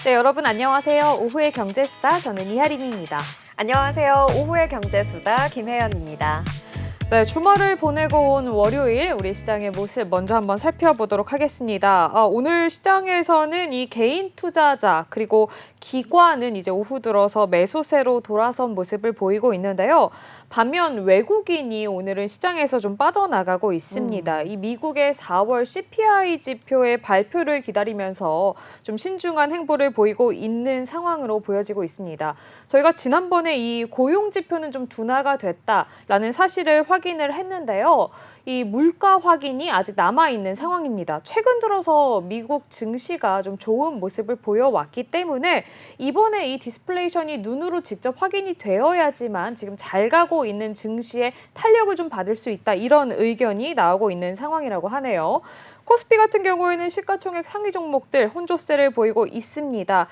네, 여러분 안녕하세요. 오후의 경제수다 저는 이하림입니다. 안녕하세요. 오후의 경제수다 김혜연입니다. 네, 주말을 보내고 온 월요일 우리 시장의 모습 먼저 한번 살펴보도록 하겠습니다. 오늘 시장에서는 이 개인 투자자 그리고 기관은 이제 오후 들어서 매수세로 돌아선 모습을 보이고 있는데요. 반면 외국인이 오늘은 시장에서 좀 빠져나가고 있습니다. 이 미국의 4월 CPI 지표의 발표를 기다리면서 좀 신중한 행보를 보이고 있는 상황으로 보여지고 있습니다. 저희가 지난번에 이 고용 지표는 좀 둔화가 됐다라는 사실을 확인을 했는데요. 이 물가 확인이 아직 남아있는 상황입니다. 최근 들어서 미국 증시가 좀 좋은 모습을 보여왔기 때문에 이번에 이 디스플레이션이 눈으로 직접 확인이 되어야지만 지금 잘 가고 있는 증시에 탄력을 좀 받을 수 있다. 이런 의견이 나오고 있는 상황이라고 하네요. 코스피 같은 경우에는 시가총액 상위 종목들 혼조세를 보이고 있습니다.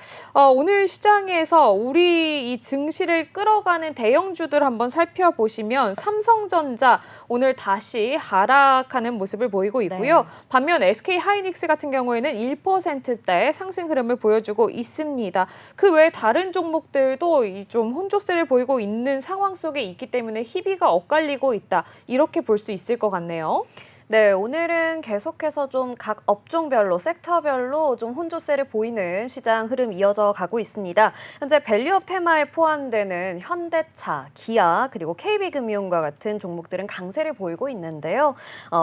오늘 시장에서 우리 이 증시를 끌어가는 대형주들 한번 살펴보시면 삼성전자 오늘 다시 하락하는 모습을 보이고 있고요. 네. 반면 SK하이닉스 같은 경우에는 1%대 상승 흐름을 보여주고 있습니다. 그 외에 다른 종목들도 좀 혼조세를 보이고 있는 상황 속에 있기 때문에 희비가 엇갈리고 있다. 이렇게 볼 수 있을 것 같네요. 네, 오늘은 계속해서 좀 각 업종별로, 섹터별로 좀 혼조세를 보이는 시장 흐름 이어져 가고 있습니다. 현재 밸류업 테마에 포함되는 현대차, 기아, 그리고 KB금융과 같은 종목들은 강세를 보이고 있는데요.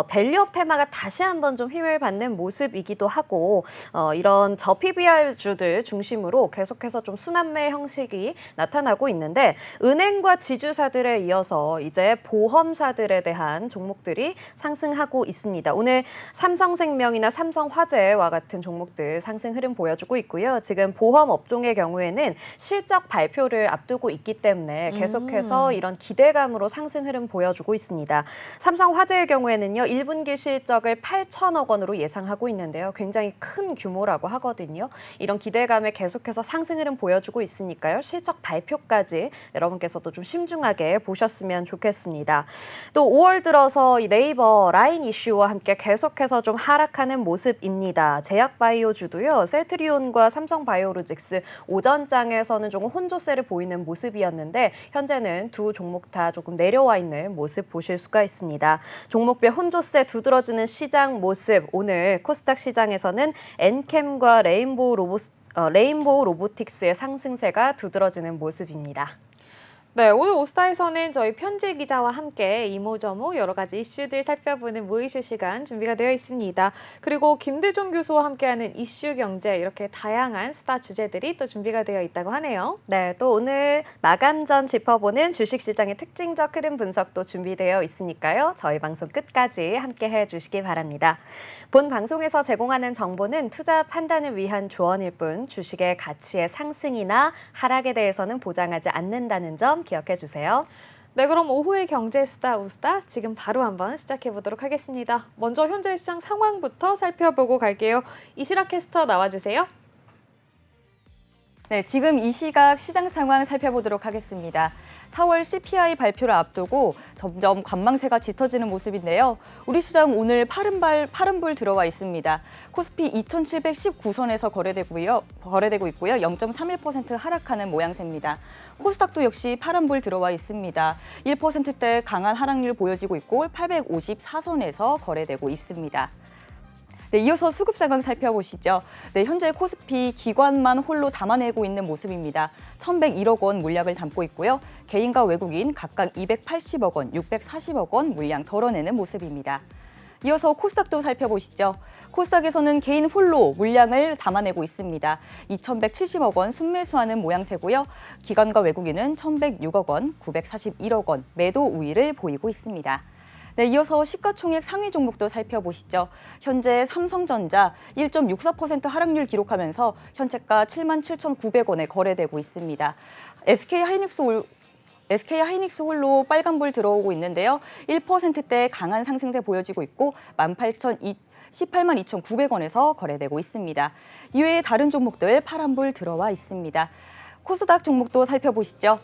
밸류업 테마가 다시 한번 좀 힘을 받는 모습이기도 하고, 이런 저PBR주들 중심으로 계속해서 좀 순환매 형식이 나타나고 있는데, 은행과 지주사들에 이어서 이제 보험사들에 대한 종목들이 상승하고 있습니다. 오늘 삼성생명이나 삼성화재와 같은 종목들 상승 흐름 보여주고 있고요. 지금 보험 업종의 경우에는 실적 발표를 앞두고 있기 때문에 계속해서 이런 기대감으로 상승 흐름 보여주고 있습니다. 삼성화재의 경우에는요. 1분기 실적을 8천억 원으로 예상하고 있는데요. 굉장히 큰 규모라고 하거든요. 이런 기대감에 계속해서 상승 흐름 보여주고 있으니까요. 실적 발표까지 여러분께서도 좀 신중하게 보셨으면 좋겠습니다. 또 5월 들어서 이 네이버 라인 이슈와 함께 계속해서 좀 하락하는 모습입니다. 제약바이오주도요. 셀트리온과 삼성바이오로직스 오전장에서는 조금 혼조세를 보이는 모습이었는데 현재는 두 종목 다 조금 내려와 있는 모습 보실 수가 있습니다. 종목별 혼조세 두드러지는 시장 모습 오늘 코스닥 시장에서는 엔캠과 레인보우 로보틱스의 상승세가 두드러지는 모습입니다. 네, 오늘 오스타에서는 저희 편지 기자와 함께 이모저모 여러 가지 이슈들 살펴보는 모이쇼 시간 준비가 되어 있습니다. 그리고 김대중 교수와 함께하는 이슈 경제 이렇게 다양한 스타 주제들이 또 준비가 되어 있다고 하네요. 네, 또 오늘 마감 전 짚어보는 주식시장의 특징적 흐름 분석도 준비되어 있으니까요. 저희 방송 끝까지 함께 해주시기 바랍니다. 본 방송에서 제공하는 정보는 투자 판단을 위한 조언일 뿐 주식의 가치의 상승이나 하락에 대해서는 보장하지 않는다는 점 기억해 주세요. 네, 그럼 오후의 경제 수다 우스다 지금 바로 한번 시작해 보도록 하겠습니다. 먼저 현재 시장 상황부터 살펴보고 갈게요. 이시락 캐스터 나와주세요. 네, 지금 이 시각 시장 상황 살펴보도록 하겠습니다. 4월 CPI 발표를 앞두고 점점 관망세가 짙어지는 모습인데요. 우리 시장 오늘 파른불 들어와 있습니다. 코스피 2719선에서 거래되고 있고요. 0.31% 하락하는 모양새입니다. 코스닥도 역시 파란불 들어와 있습니다. 1%대 강한 하락률 보여지고 있고 854선에서 거래되고 있습니다. 네, 이어서 수급 상황 살펴보시죠. 네, 현재 코스피 기관만 홀로 담아내고 있는 모습입니다. 1,101억 원 물량을 담고 있고요. 개인과 외국인 각각 280억 원, 640억 원 물량 덜어내는 모습입니다. 이어서 코스닥도 살펴보시죠. 코스닥에서는 개인 홀로 물량을 담아내고 있습니다. 2,170억 원 순매수하는 모양새고요. 기관과 외국인은 1,106억 원, 941억 원 매도 우위를 보이고 있습니다. 네, 이어서 시가총액 상위 종목도 살펴보시죠. 현재 삼성전자 1.64% 하락률 기록하면서 현재가 77,900원에 거래되고 있습니다. SK하이닉스 홀로 빨간불 들어오고 있는데요. 1%대 강한 상승세 보여지고 있고 18만 2,900원에서 거래되고 있습니다. 이외에 다른 종목들 파란불 들어와 있습니다. 코스닥 종목도 살펴보시죠.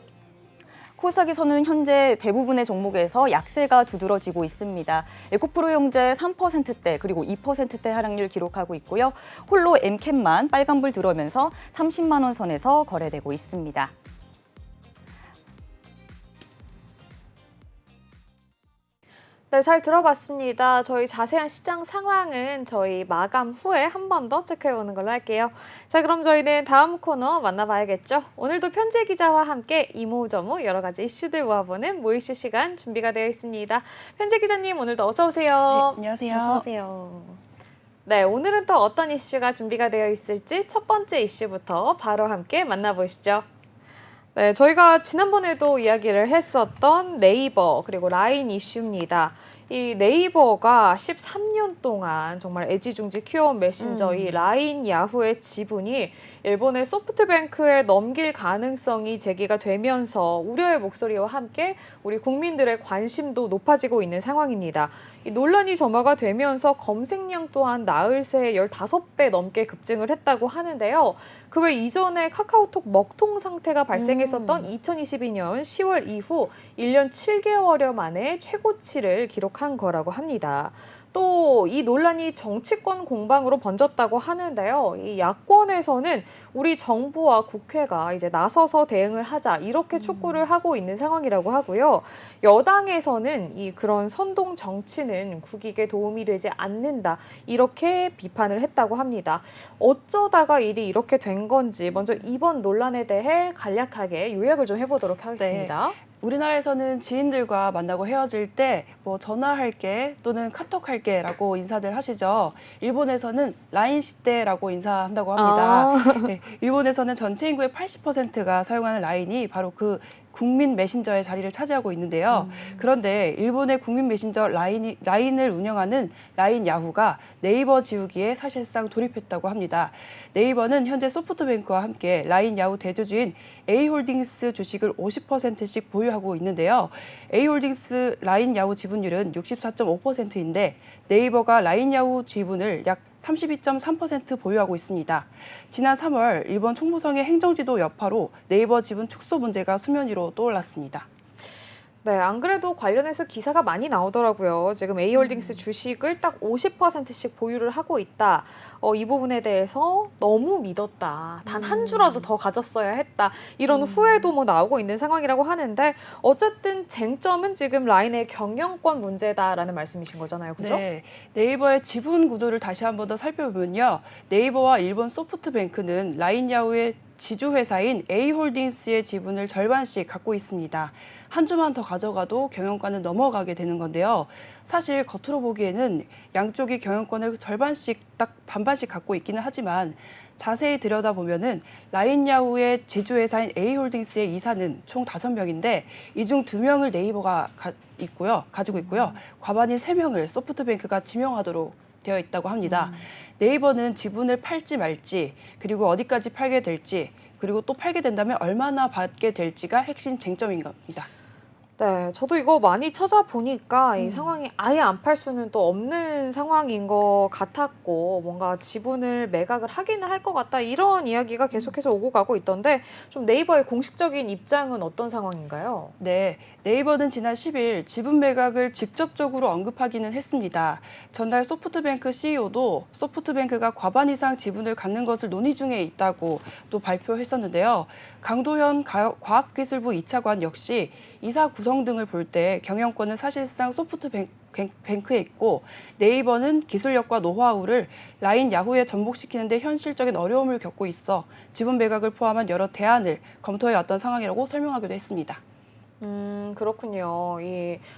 코스닥에서는 현재 대부분의 종목에서 약세가 두드러지고 있습니다. 에코프로 형제 3%대 그리고 2%대 하락률 기록하고 있고요. 홀로 엠캡만 빨간불 들어오면서 30만 원 선에서 거래되고 있습니다. 네, 잘 들어봤습니다. 저희 자세한 시장 상황은 저희 마감 후에 한 번 더 체크해보는 걸로 할게요. 자, 그럼 저희는 다음 코너 만나봐야겠죠. 오늘도 편재 기자와 함께 이모저모 여러 가지 이슈들 모아보는 모이슈 시간 준비가 되어 있습니다. 편재 기자님, 오늘도 어서 오세요. 안녕하세요. 어서 오세요. 네, 오늘은 또 어떤 이슈가 준비가 되어 있을지 첫 번째 이슈부터 바로 함께 만나보시죠. 네, 저희가 지난번에도 이야기를 했었던 네이버 그리고 라인 이슈입니다. 이 네이버가 13년 동안 정말 애지중지 키워온 메신저 이 라인 야후의 지분이 일본의 소프트뱅크에 넘길 가능성이 제기가 되면서 우려의 목소리와 함께 우리 국민들의 관심도 높아지고 있는 상황입니다. 이 논란이 점화가 되면서 검색량 또한 나흘 새에 15배 넘게 급증을 했다고 하는데요. 그 외 이전에 카카오톡 먹통 상태가 발생했었던 2022년 10월 이후 1년 7개월여 만에 최고치를 기록한 거라고 합니다. 또 이 논란이 정치권 공방으로 번졌다고 하는데요. 이 야권에서는 우리 정부와 국회가 이제 나서서 대응을 하자 이렇게 촉구를 하고 있는 상황이라고 하고요. 여당에서는 이 그런 선동 정치는 국익에 도움이 되지 않는다 이렇게 비판을 했다고 합니다. 어쩌다가 일이 이렇게 된 건지 먼저 이번 논란에 대해 간략하게 요약을 좀 해보도록 하겠습니다. 우리나라에서는 지인들과 만나고 헤어질 때 뭐 전화할게 또는 카톡할게라고 인사들 하시죠. 일본에서는 라인 시대라고 인사한다고 합니다. 네, 일본에서는 전체 인구의 80%가 사용하는 라인이 바로 그 국민 메신저의 자리를 차지하고 있는데요. 그런데 일본의 국민 메신저 라인을 운영하는 라인 야후가 네이버 지우기에 사실상 돌입했다고 합니다. 네이버는 현재 소프트뱅크와 함께 라인 야후 대주주인 A홀딩스 주식을 50%씩 보유하고 있는데요. A홀딩스 라인 야후 지분율은 64.5%인데 네이버가 라인 야후 지분을 약 32.3% 보유하고 있습니다. 지난 3월 일본 총무성의 행정지도 여파로 네이버 지분 축소 문제가 수면 위로 떠올랐습니다. 네, 안 그래도 관련해서 기사가 많이 나오더라고요. 지금 A홀딩스 주식을 딱 50%씩 보유를 하고 있다. 이 부분에 대해서 너무 믿었다. 단 한 주라도 더 가졌어야 했다. 이런 후회도 뭐 나오고 있는 상황이라고 하는데 어쨌든 쟁점은 지금 라인의 경영권 문제다라는 말씀이신 거잖아요. 그죠? 네, 네이버의 지분 구조를 다시 한 번 더 살펴보면요. 네이버와 일본 소프트뱅크는 라인 야후의 지주회사인 A홀딩스의 지분을 절반씩 갖고 있습니다. 한 주만 더 가져가도 경영권은 넘어가게 되는 건데요. 사실 겉으로 보기에는 양쪽이 경영권을 절반씩 딱 반반씩 갖고 있기는 하지만 자세히 들여다보면은 라인 야후의 지주회사인 A홀딩스의 이사는 총 5명인데 이 중 2명을 네이버가 가지고 있고요. 과반인 3명을 소프트뱅크가 지명하도록 되어 있다고 합니다. 네이버는 지분을 팔지 말지 그리고 어디까지 팔게 될지 그리고 또 팔게 된다면 얼마나 받게 될지가 핵심 쟁점인 겁니다. 네, 저도 이거 많이 찾아보니까 이 상황이 아예 안 팔 수는 또 없는 상황인 것 같았고 뭔가 지분을 매각을 하기는 할 것 같다 이런 이야기가 계속해서 오고 가고 있던데 좀 네이버의 공식적인 입장은 어떤 상황인가요? 네, 네이버는 지난 10일 지분 매각을 직접적으로 언급하기는 했습니다. 전날 소프트뱅크 CEO도 소프트뱅크가 과반 이상 지분을 갖는 것을 논의 중에 있다고 또 발표했었는데요. 강도현 과학기술부 2차관 역시 이사 구성 등을 볼 때 경영권은 사실상 소프트뱅크에 있고 네이버는 기술력과 노하우를 라인 야후에 전복시키는 데 현실적인 어려움을 겪고 있어 지분 매각을 포함한 여러 대안을 검토해왔던 상황이라고 설명하기도 했습니다. 그렇군요.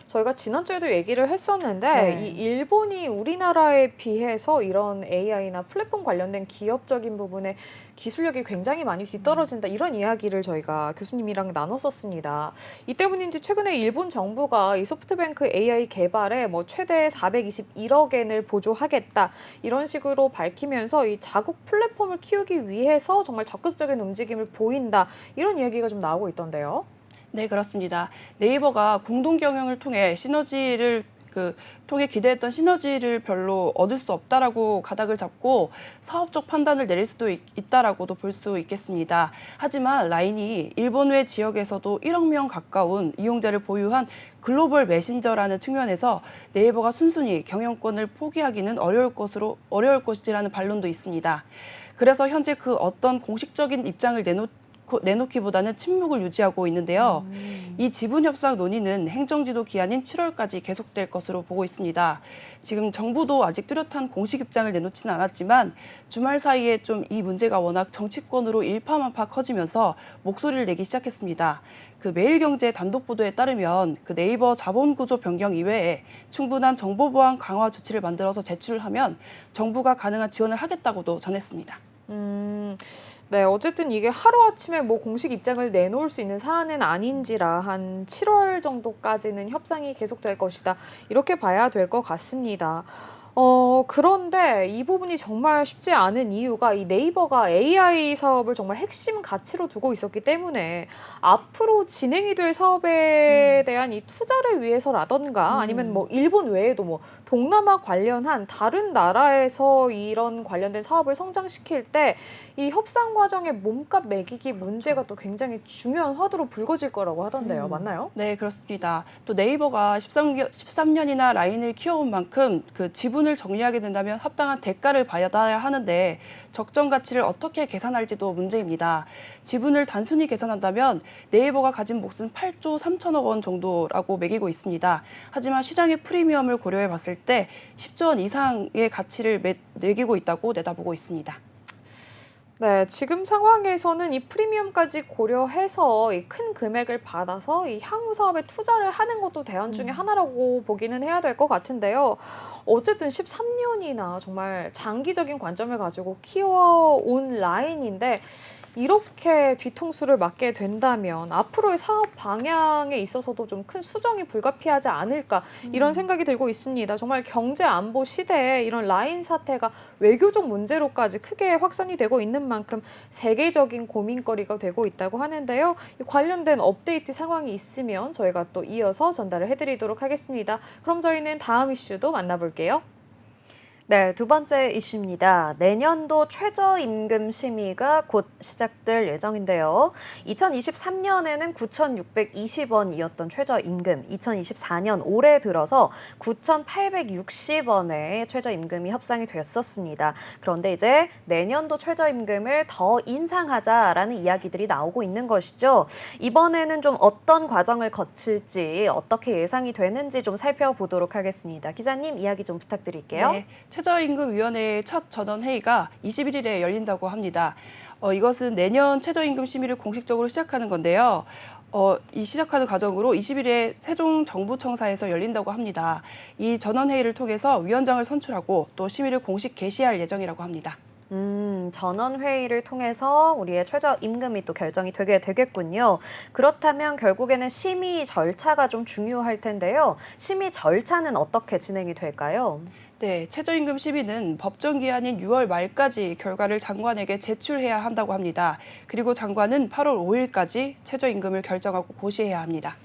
저희가 지난주에도 얘기를 했었는데 네. 이 일본이 우리나라에 비해서 이런 AI나 플랫폼 관련된 기업적인 부분에 기술력이 굉장히 많이 뒤떨어진다 이런 이야기를 저희가 교수님이랑 나눴었습니다. 이 때문인지 최근에 일본 정부가 이 소프트뱅크 AI 개발에 뭐 최대 421억엔을 보조하겠다 이런 식으로 밝히면서 이 자국 플랫폼을 키우기 위해서 정말 적극적인 움직임을 보인다 이런 이야기가 좀 나오고 있던데요. 네, 그렇습니다. 네이버가 공동 경영을 통해 시너지를 통해 기대했던 시너지를 별로 얻을 수 없다라고 가닥을 잡고 사업적 판단을 내릴 수도 있다라고도 볼 수 있겠습니다. 하지만 라인이 일본 외 지역에서도 1억 명 가까운 이용자를 보유한 글로벌 메신저라는 측면에서 네이버가 순순히 경영권을 포기하기는 어려울 것이라는 반론도 있습니다. 그래서 현재 그 어떤 공식적인 입장을 내놓기보다는 침묵을 유지하고 있는데요. 이 지분 협상 논의는 행정지도 기한인 7월까지 계속될 것으로 보고 있습니다. 지금 정부도 아직 뚜렷한 공식 입장을 내놓지는 않았지만 주말 사이에 좀 이 문제가 워낙 정치권으로 일파만파 커지면서 목소리를 내기 시작했습니다. 매일경제 단독 보도에 따르면 네이버 자본구조 변경 이외에 충분한 정보 보안 강화 조치를 만들어서 제출을 하면 정부가 가능한 지원을 하겠다고도 전했습니다. 네, 어쨌든 이게 하루아침에 뭐 공식 입장을 내놓을 수 있는 사안은 아닌지라 한 7월 정도까지는 협상이 계속될 것이다. 이렇게 봐야 될 것 같습니다. 그런데 이 부분이 정말 쉽지 않은 이유가 이 네이버가 AI 사업을 정말 핵심 가치로 두고 있었기 때문에 앞으로 진행이 될 사업에 대한 이 투자를 위해서라던가 아니면 뭐 일본 외에도 뭐 동남아 관련한 다른 나라에서 이런 관련된 사업을 성장시킬 때 이 협상 과정의 몸값 매기기 문제가 또 굉장히 중요한 화두로 불거질 거라고 하던데요. 맞나요? 네, 그렇습니다. 또 네이버가 13년이나 라인을 키워온 만큼 지분을 정리하게 된다면 합당한 대가를 받아야 하는데 적정 가치를 어떻게 계산할지도 문제입니다. 지분을 단순히 계산한다면 네이버가 가진 몫은 8조 3천억 원 정도라고 매기고 있습니다. 하지만 시장의 프리미엄을 고려해 봤을 때 10조 원 이상의 가치를 매기고 있다고 내다보고 있습니다. 네, 지금 상황에서는 이 프리미엄까지 고려해서 이 큰 금액을 받아서 이 향후 사업에 투자를 하는 것도 대안 중에 하나라고 보기는 해야 될 것 같은데요. 어쨌든 13년이나 정말 장기적인 관점을 가지고 키워온 라인인데 이렇게 뒤통수를 맞게 된다면 앞으로의 사업 방향에 있어서도 좀 큰 수정이 불가피하지 않을까 이런 생각이 들고 있습니다. 정말 경제 안보 시대에 이런 라인 사태가 외교적 문제로까지 크게 확산이 되고 있는 만큼 세계적인 고민거리가 되고 있다고 하는데요. 관련된 업데이트 상황이 있으면 저희가 또 이어서 전달을 해드리도록 하겠습니다. 그럼 저희는 다음 이슈도 만나볼게요. 네, 두 번째 이슈입니다. 내년도 최저임금 심의가 곧 시작될 예정인데요. 2023년에는 9,620원이었던 최저임금, 2024년 올해 들어서 9,860원의 최저임금이 협상이 됐었습니다. 그런데 이제 내년도 최저임금을 더 인상하자라는 이야기들이 나오고 있는 것이죠. 이번에는 좀 어떤 과정을 거칠지, 어떻게 예상이 되는지 좀 살펴보도록 하겠습니다. 기자님, 이야기 좀 부탁드릴게요. 네, 최저임금위원회의 첫 전원회의가 21일에 열린다고 합니다. 이것은 내년 최저임금 심의를 공식적으로 시작하는 건데요. 이 시작하는 과정으로 20일에 세종정부청사에서 열린다고 합니다. 이 전원회의를 통해서 위원장을 선출하고 또 심의를 공식 개시할 예정이라고 합니다. 전원회의를 통해서 우리의 최저임금이 또 결정이 되게 되겠군요. 그렇다면 결국에는 심의 절차가 좀 중요할 텐데요. 심의 절차는 어떻게 진행이 될까요? 네, 최저임금 심의는 법정 기한인 6월 말까지 결과를 장관에게 제출해야 한다고 합니다. 그리고 장관은 8월 5일까지 최저임금을 결정하고 고시해야 합니다.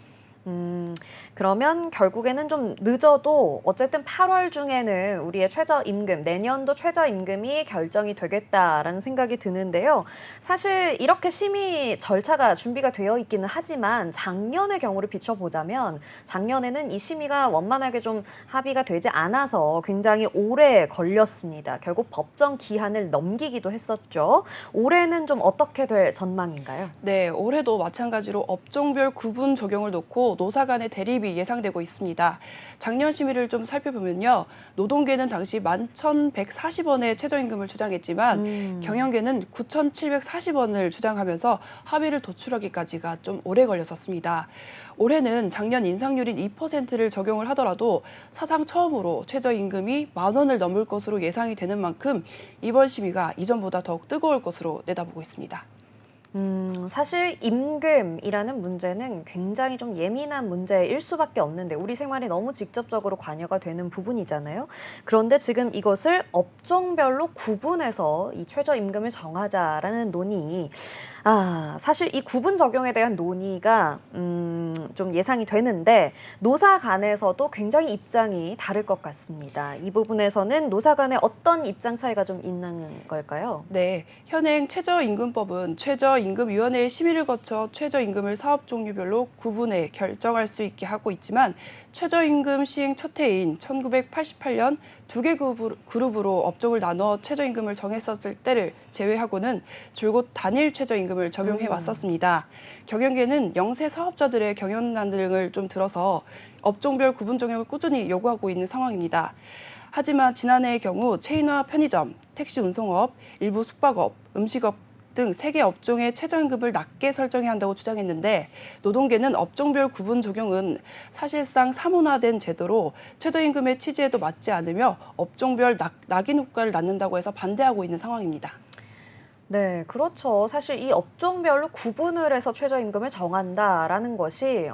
그러면 결국에는 좀 늦어도 어쨌든 8월 중에는 우리의 최저임금, 내년도 최저임금이 결정이 되겠다라는 생각이 드는데요. 사실 이렇게 심의 절차가 준비가 되어 있기는 하지만 작년의 경우를 비춰보자면 작년에는 이 심의가 원만하게 좀 합의가 되지 않아서 굉장히 오래 걸렸습니다. 결국 법정 기한을 넘기기도 했었죠. 올해는 좀 어떻게 될 전망인가요? 네, 올해도 마찬가지로 업종별 구분 적용을 놓고 노사 간의 대립이 예상되고 있습니다. 작년 심의를 좀 살펴보면요. 노동계는 당시 11,140원의 최저임금을 주장했지만 경영계는 9,740원을 주장하면서 합의를 도출하기까지가 좀 오래 걸렸었습니다. 올해는 작년 인상률인 2%를 적용을 하더라도 사상 처음으로 최저임금이 10,000원을 넘을 것으로 예상이 되는 만큼 이번 심의가 이전보다 더욱 뜨거울 것으로 내다보고 있습니다. 사실 임금이라는 문제는 굉장히 좀 예민한 문제일 수밖에 없는데 우리 생활에 너무 직접적으로 관여가 되는 부분이잖아요. 그런데 지금 이것을 업종별로 구분해서 이 최저임금을 정하자라는 논의, 사실 이 구분 적용에 대한 논의가 좀 예상이 되는데 노사 간에서도 굉장히 입장이 다를 것 같습니다. 이 부분에서는 노사 간에 어떤 입장 차이가 좀 있는 걸까요? 네, 현행 최저임금법은 최저임금위원회의 심의를 거쳐 최저임금을 사업 종류별로 구분해 결정할 수 있게 하고 있지만 최저임금 시행 첫 해인 1988년 두 개 그룹으로 업종을 나눠 최저임금을 정했었을 때를 제외하고는 줄곧 단일 최저임금을 적용해 왔었습니다. 경영계는 영세 사업자들의 경영난 등을 좀 들어서 업종별 구분 적용을 꾸준히 요구하고 있는 상황입니다. 하지만 지난해의 경우 체인화 편의점, 택시 운송업, 일부 숙박업, 음식업 등 3개 업종의 최저임금을 낮게 설정해야 한다고 주장했는데 노동계는 업종별 구분 적용은 사실상 사문화된 제도로 최저임금의 취지에도 맞지 않으며 업종별 낙인 효과를 낳는다고 해서 반대하고 있는 상황입니다. 네, 그렇죠. 사실 이 업종별로 구분을 해서 최저임금을 정한다라는 것이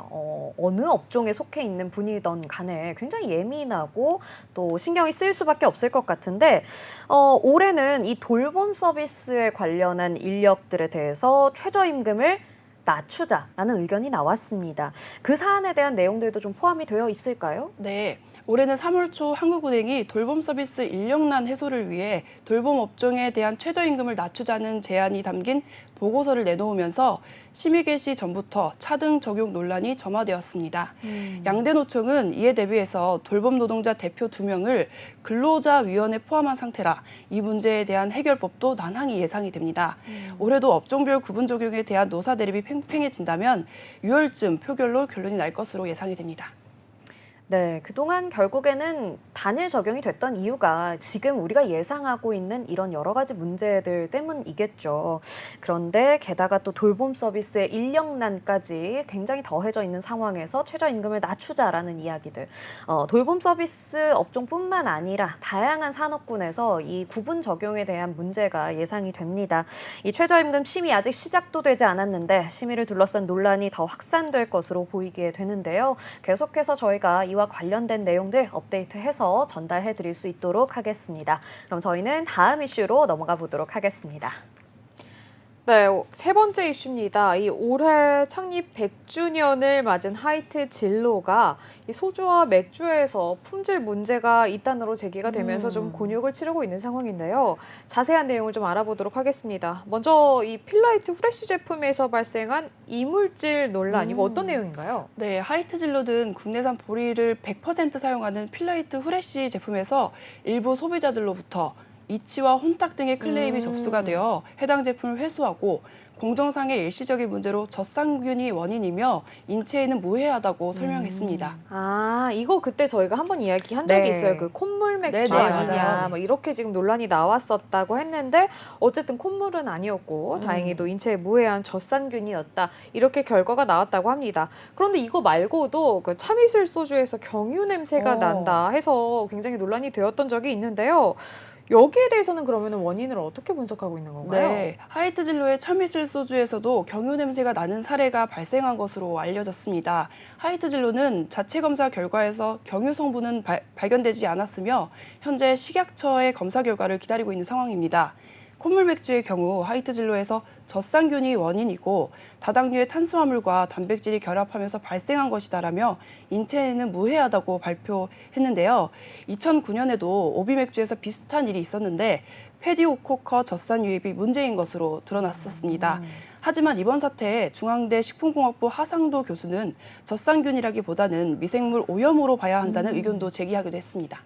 어느 업종에 속해 있는 분이든 간에 굉장히 예민하고 또 신경이 쓰일 수밖에 없을 것 같은데 올해는 이 돌봄 서비스에 관련한 인력들에 대해서 최저임금을 낮추자라는 의견이 나왔습니다. 그 사안에 대한 내용들도 좀 포함이 되어 있을까요? 네. 올해는 3월 초 한국은행이 돌봄 서비스 인력난 해소를 위해 돌봄 업종에 대한 최저임금을 낮추자는 제안이 담긴 보고서를 내놓으면서 심의 개시 전부터 차등 적용 논란이 점화되었습니다. 양대 노총은 이에 대비해서 돌봄 노동자 대표 2명을 근로자위원회에 포함한 상태라 이 문제에 대한 해결법도 난항이 예상이 됩니다. 올해도 업종별 구분 적용에 대한 노사 대립이 팽팽해진다면 6월쯤 표결로 결론이 날 것으로 예상이 됩니다. 네, 그동안 결국에는 단일 적용이 됐던 이유가 지금 우리가 예상하고 있는 이런 여러 가지 문제들 때문이겠죠. 그런데 게다가 또 돌봄 서비스의 인력난까지 굉장히 더해져 있는 상황에서 최저임금을 낮추자라는 이야기들. 돌봄 서비스 업종뿐만 아니라 다양한 산업군에서 이 구분 적용에 대한 문제가 예상이 됩니다. 이 최저임금 심의 아직 시작도 되지 않았는데 심의를 둘러싼 논란이 더 확산될 것으로 보이게 되는데요. 계속해서 저희가 이와 관련된 내용들 업데이트해서 전달해 드릴 수 있도록 하겠습니다. 그럼 저희는 다음 이슈로 넘어가 보도록 하겠습니다. 네, 세 번째 이슈입니다. 이 올해 창립 100주년을 맞은 하이트 진로가 이 소주와 맥주에서 품질 문제가 이단으로 제기가 되면서 좀 곤욕을 치르고 있는 상황인데요. 자세한 내용을 좀 알아보도록 하겠습니다. 먼저 이 필라이트 후레쉬 제품에서 발생한 이물질 논란, 이거 어떤 내용인가요? 네, 하이트 진로는 국내산 보리를 100% 사용하는 필라이트 후레쉬 제품에서 일부 소비자들로부터 이치와 혼탁 등의 클레임이 접수가 되어 해당 제품을 회수하고 공정상의 일시적인 문제로 젖산균이 원인이며 인체에는 무해하다고 설명했습니다. 이거 그때 저희가 한번 이야기한 적이 네. 있어요. 그 콧물 맥주 네, 아니냐, 맞아요. 뭐 이렇게 지금 논란이 나왔었다고 했는데 어쨌든 콧물은 아니었고 다행히도 인체에 무해한 젖산균이었다. 이렇게 결과가 나왔다고 합니다. 그런데 이거 말고도 그 참이슬 소주에서 경유 냄새가 난다 해서 굉장히 논란이 되었던 적이 있는데요. 여기에 대해서는 그러면 원인을 어떻게 분석하고 있는 건가요? 네, 하이트 진로의 참이슬 소주에서도 경유 냄새가 나는 사례가 발생한 것으로 알려졌습니다. 하이트 진로는 자체 검사 결과에서 경유 성분은 발견되지 않았으며 현재 식약처의 검사 결과를 기다리고 있는 상황입니다. 콧물 맥주의 경우 하이트 진로에서 젖산균이 원인이고 다당류의 탄수화물과 단백질이 결합하면서 발생한 것이다라며 인체에는 무해하다고 발표했는데요. 2009년에도 오비 맥주에서 비슷한 일이 있었는데 페디오코커 젖산 유입이 문제인 것으로 드러났었습니다. 하지만 이번 사태에 중앙대 식품공학부 하상도 교수는 젖산균이라기보다는 미생물 오염으로 봐야 한다는 의견도 제기하기도 했습니다.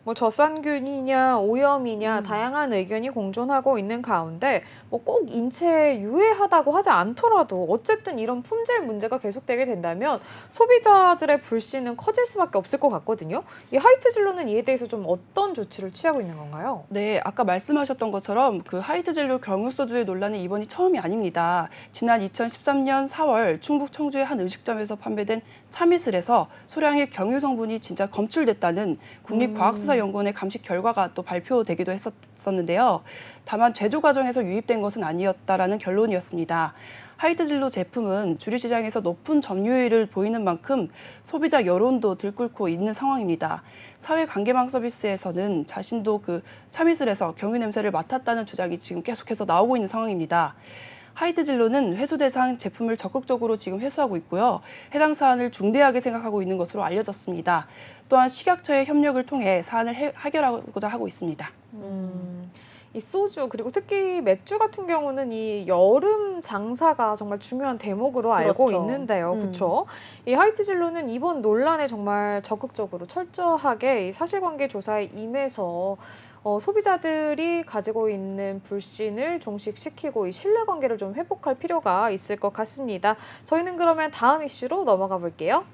뭐 젖산균이냐 오염이냐 다양한 의견이 공존하고 있는 가운데 뭐 꼭 인체에 유해하다고 하지 않더라도 어쨌든 이런 품질 문제가 계속되게 된다면 소비자들의 불신은 커질 수밖에 없을 것 같거든요. 이 하이트 진로는 이에 대해서 좀 어떤 조치를 취하고 있는 건가요? 네, 아까 말씀하셨던 것처럼 그 하이트 진로 경유 소주의 논란이 이번이 처음이 아닙니다. 지난 2013년 4월 충북 청주의 한 음식점에서 판매된 참이슬에서 소량의 경유 성분이 진짜 검출됐다는 국립과학수사 식품조사연구원의 감식 결과가 또 발표되기도 했었는데요. 다만 제조 과정에서 유입된 것은 아니었다라는 결론이었습니다. 하이트진로 제품은 주류 시장에서 높은 점유율을 보이는 만큼 소비자 여론도 들끓고 있는 상황입니다. 사회관계망 서비스에서는 자신도 그 참이슬에서 경유 냄새를 맡았다는 주장이 지금 계속해서 나오고 있는 상황입니다. 하이트진로는 회수 대상 제품을 적극적으로 지금 회수하고 있고요. 해당 사안을 중대하게 생각하고 있는 것으로 알려졌습니다. 또한 식약처의 협력을 통해 사안을 해결하고자 하고 있습니다. 이 소주 그리고 특히 맥주 같은 경우는 이 여름 장사가 정말 중요한 대목으로 알고 그렇죠. 있는데요. 그렇죠? 이 하이트진로는 이번 논란에 정말 적극적으로 철저하게 이 사실관계 조사에 임해서 소비자들이 가지고 있는 불신을 종식시키고 이 신뢰관계를 좀 회복할 필요가 있을 것 같습니다. 저희는 그러면 다음 이슈로 넘어가 볼게요.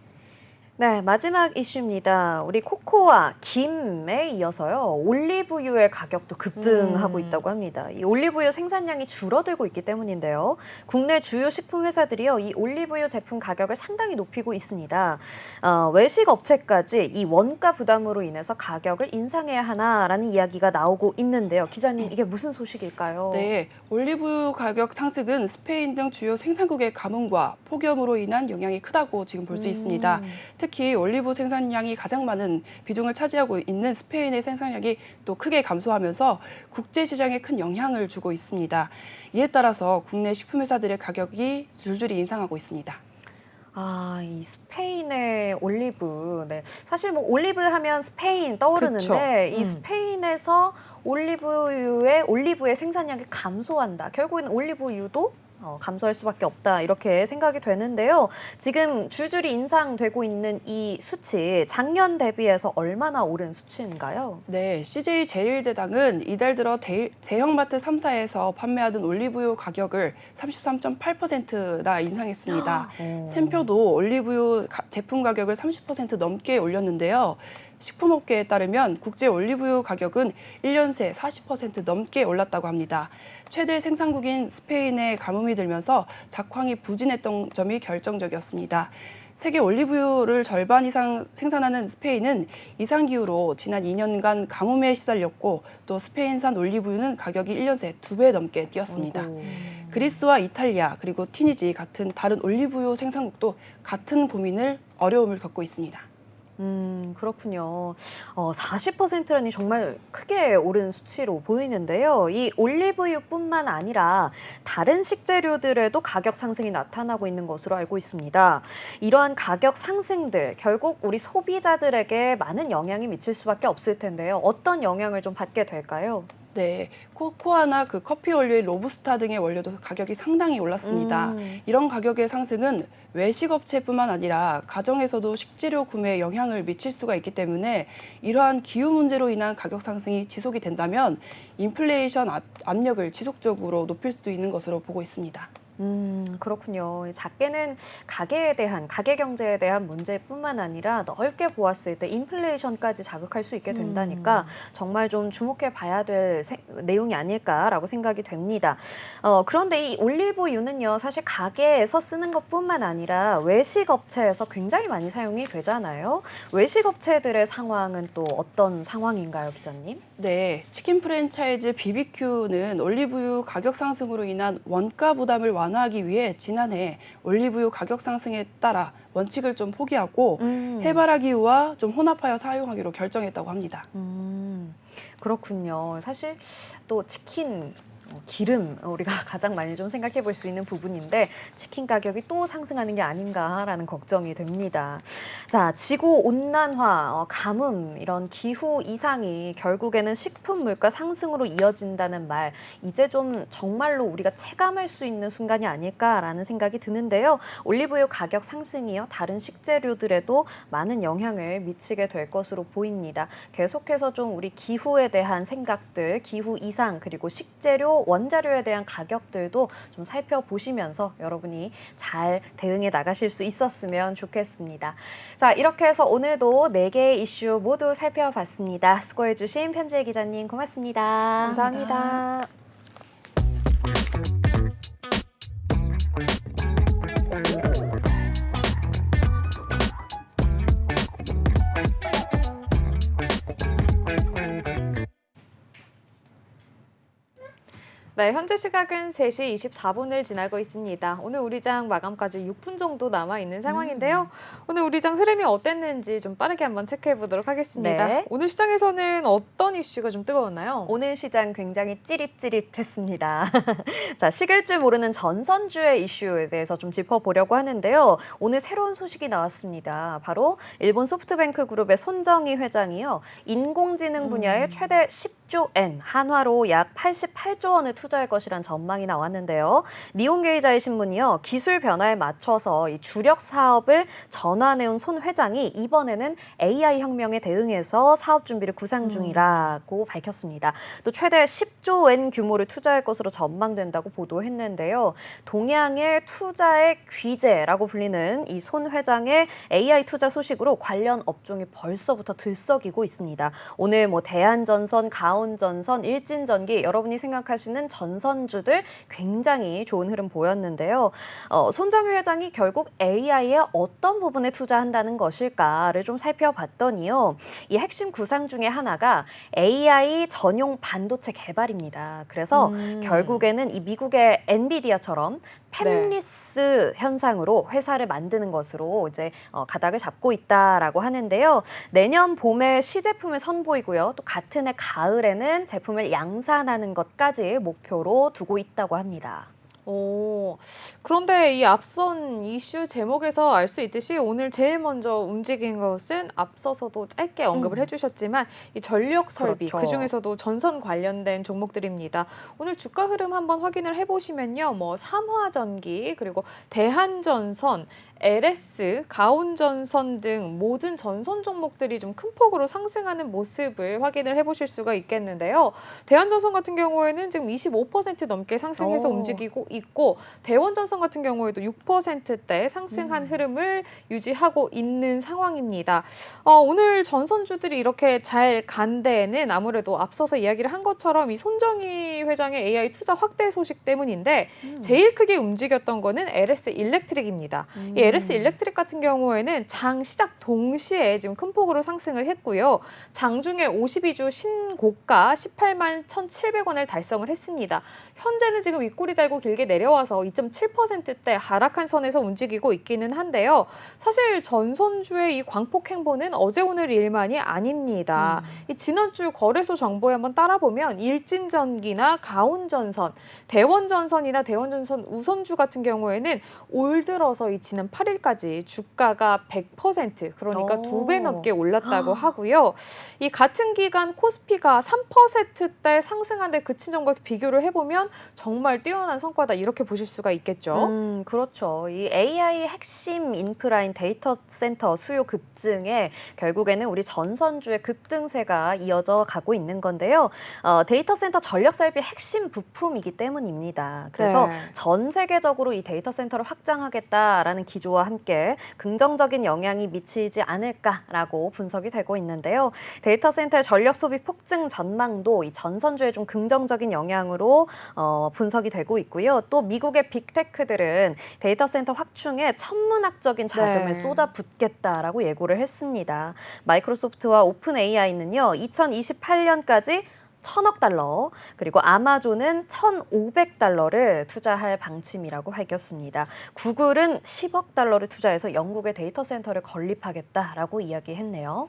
네, 마지막 이슈입니다. 우리 코코아, 김에 이어서요. 올리브유의 가격도 급등하고 있다고 합니다. 이 올리브유 생산량이 줄어들고 있기 때문인데요. 국내 주요 식품 회사들이요. 이 올리브유 제품 가격을 상당히 높이고 있습니다. 외식 업체까지 이 원가 부담으로 인해서 가격을 인상해야 하나라는 이야기가 나오고 있는데요. 기자님, 이게 무슨 소식일까요? 네, 올리브유 가격 상승은 스페인 등 주요 생산국의 가뭄과 폭염으로 인한 영향이 크다고 지금 볼 수 있습니다. 특히 올리브 생산량이 가장 많은 비중을 차지하고 있는 스페인의 생산량이 또 크게 감소하면서 국제 시장에 큰 영향을 주고 있습니다. 이에 따라서 국내 식품 회사들의 가격이 줄줄이 인상하고 있습니다. 이 스페인의 올리브. 네. 사실 뭐 올리브 하면 스페인 떠오르는데 이 스페인에서 올리브의 생산량이 감소한다. 결국엔 올리브유도 감소할 수밖에 없다 이렇게 생각이 되는데요. 지금 줄줄이 인상되고 있는 이 수치 작년 대비해서 얼마나 오른 수치인가요? 네, CJ 제일대당은 이달 들어 대형마트 3사에서 판매하던 올리브유 가격을 33.8%나 인상했습니다. 샘표도 올리브유 제품 가격을 30% 넘게 올렸는데요. 식품업계에 따르면 국제 올리브유 가격은 1년 새 40% 넘게 올랐다고 합니다. 최대 생산국인 스페인에 가뭄이 들면서 작황이 부진했던 점이 결정적이었습니다. 세계 올리브유를 절반 이상 생산하는 스페인은 이상기후로 지난 2년간 가뭄에 시달렸고 또 스페인산 올리브유는 가격이 1년 새 2배 넘게 뛰었습니다. 그리스와 이탈리아 그리고 튀니지 같은 다른 올리브유 생산국도 같은 어려움을 겪고 있습니다. 그렇군요. 40%라니 정말 크게 오른 수치로 보이는데요. 이 올리브유뿐만 아니라 다른 식재료들에도 가격 상승이 나타나고 있는 것으로 알고 있습니다. 이러한 가격 상승들 결국 우리 소비자들에게 많은 영향이 미칠 수밖에 없을 텐데요. 어떤 영향을 좀 받게 될까요? 네, 코코아나 커피 원료인 로부스타 등의 원료도 가격이 상당히 올랐습니다. 이런 가격의 상승은 외식 업체뿐만 아니라 가정에서도 식재료 구매에 영향을 미칠 수가 있기 때문에 이러한 기후 문제로 인한 가격 상승이 지속이 된다면 인플레이션 압력을 지속적으로 높일 수도 있는 것으로 보고 있습니다. 그렇군요. 작게는 가계 경제에 대한 문제뿐만 아니라 넓게 보았을 때 인플레이션까지 자극할 수 있게 된다니까 정말 좀 주목해 봐야 될 내용이 아닐까라고 생각이 됩니다. 그런데 이 올리브유는요, 사실 가게에서 쓰는 것뿐만 아니라 외식 업체에서 굉장히 많이 사용이 되잖아요. 외식 업체들의 상황은 또 어떤 상황인가요, 기자님? 네, 치킨 프랜차이즈 BBQ는 올리브유 가격 상승으로 인한 원가 부담을 완화하기 위해 지난해 올리브유 가격 상승에 따라 원칙을 좀 포기하고 해바라 기후와 좀 혼합하여 사용하기로 결정했다고 합니다. 그렇군요. 사실 또 치킨 기름 우리가 가장 많이 좀 생각해 볼 수 있는 부분인데 치킨 가격이 또 상승하는 게 아닌가라는 걱정이 됩니다. 자, 지구 온난화, 가뭄 이런 기후 이상이 결국에는 식품 물가 상승으로 이어진다는 말 이제 좀 정말로 우리가 체감할 수 있는 순간이 아닐까라는 생각이 드는데요. 올리브유 가격 상승이요 다른 식재료들에도 많은 영향을 미치게 될 것으로 보입니다. 계속해서 좀 우리 기후에 대한 생각들, 기후 이상 그리고 식재료 원자료에 대한 가격들도 좀 살펴보시면서 여러분이 잘 대응해 나가실 수 있었으면 좋겠습니다. 자, 이렇게 해서 오늘도 4개의 이슈 모두 살펴봤습니다. 수고해주신 편지혜 기자님 고맙습니다. 감사합니다. 네, 현재 시각은 3시 24분을 지나고 있습니다. 오늘 우리 장 마감까지 6분 정도 남아 있는 상황인데요. 오늘 우리 장 흐름이 어땠는지 좀 빠르게 한번 체크해 보도록 하겠습니다. 네. 오늘 시장에서는 어떤 이슈가 좀 뜨거웠나요? 오늘 시장 굉장히 찌릿찌릿했습니다. 자, 식을 줄 모르는 전선주의 이슈에 대해서 좀 짚어보려고 하는데요. 오늘 새로운 소식이 나왔습니다. 바로 일본 소프트뱅크 그룹의 손정희 회장이요. 인공지능 분야에 최대 10조 엔, 한화로 약 88조 원을 투자할 것이란 전망이 나왔는데요. 니혼게이자의 신문이요. 기술 변화에 맞춰서 이 주력 사업을 전환해온 손 회장이 이번에는 AI 혁명에 대응해서 사업 준비를 구상 중이라고 밝혔습니다. 또 최대 10조 엔 규모를 투자할 것으로 전망된다고 보도했는데요. 동양의 투자의 귀재라고 불리는 이 손 회장의 AI 투자 소식으로 관련 업종이 벌써부터 들썩이고 있습니다. 오늘 대한전선, 가온전선, 일진전기 여러분이 생각하시는 전선주들 굉장히 좋은 흐름 보였는데요. 손정희 회장이 결국 AI의 어떤 부분에 투자한다는 것일까를 좀 살펴봤더니요. 이 핵심 구상 중에 하나가 AI 전용 반도체 개발입니다. 그래서 결국에는 이 미국의 엔비디아처럼 팹리스 현상으로 회사를 만드는 것으로 이제 가닥을 잡고 있다라고 하는데요. 내년 봄에 시제품을 선보이고요. 또 같은 해 가을에는 제품을 양산하는 것까지 목표로 두고 있다고 합니다. 그런데 이 앞선 이슈 제목에서 알 수 있듯이 오늘 제일 먼저 움직인 것은 앞서서도 짧게 언급을 해주셨지만 이 전력 설비, 그렇죠. 그중에서도 전선 관련된 종목들입니다. 오늘 주가 흐름 한번 확인을 해보시면요. 삼화전기, 그리고 대한전선, LS, 가온전선 등 모든 전선 종목들이 좀 큰 폭으로 상승하는 모습을 확인을 해보실 수가 있겠는데요. 대한전선 같은 경우에는 지금 25% 넘게 상승해서 움직이고 있고 대원전선 같은 경우에도 6%대 상승한 흐름을 유지하고 있는 상황입니다. 오늘 전선주들이 이렇게 잘 간 데에는 아무래도 앞서서 이야기를 한 것처럼 이 손정희 회장의 AI 투자 확대 소식 때문인데 제일 크게 움직였던 거는 LS 일렉트릭입니다. 이 LS 일렉트릭 같은 경우에는 장 시작 동시에 지금 큰 폭으로 상승을 했고요. 장중에 52주 신고가 18만 1,700원을 달성을 했습니다. 현재는 지금 윗꼬리 달고 길게 내려와서 2.7%대 하락한 선에서 움직이고 있기는 한데요. 사실 전선주의 이 광폭 행보는 어제 오늘 일만이 아닙니다. 이 지난주 거래소 정보에 한번 따라보면 일진전기나 가온전선, 대원전선이나 대원전선 우선주 같은 경우에는 올 들어서 이 지난 8일까지 주가가 100% 그러니까 2배 넘게 올랐다고 하고요. 이 같은 기간 코스피가 3%대 상승한 데 그친 점과 비교를 해보면 정말 뛰어난 성과다 이렇게 보실 수가 있겠죠. 그렇죠. 이 AI 핵심 인프라인 데이터 센터 수요 급증에 결국에는 우리 전선주의 급등세가 이어져 가고 있는 건데요. 데이터 센터 전력 설비 핵심 부품이기 때문입니다. 그래서 네. 전 세계적으로 이 데이터 센터를 확장하겠다라는 기조와 함께 긍정적인 영향이 미치지 않을까라고 분석이 되고 있는데요. 데이터 센터의 전력 소비 폭증 전망도 이 전선주에 좀 긍정적인 영향으로 분석이 되고 있고요. 또 미국의 빅테크들은 데이터 센터 확충에 천문학적인 자금을 쏟아붓겠다라고 예고를 했습니다. 마이크로소프트와 오픈 AI는요, 2028년까지 1,000억 달러, 그리고 아마존은 1,500달러를 투자할 방침이라고 밝혔습니다. 구글은 10억 달러를 투자해서 영국의 데이터 센터를 건립하겠다라고 이야기했네요.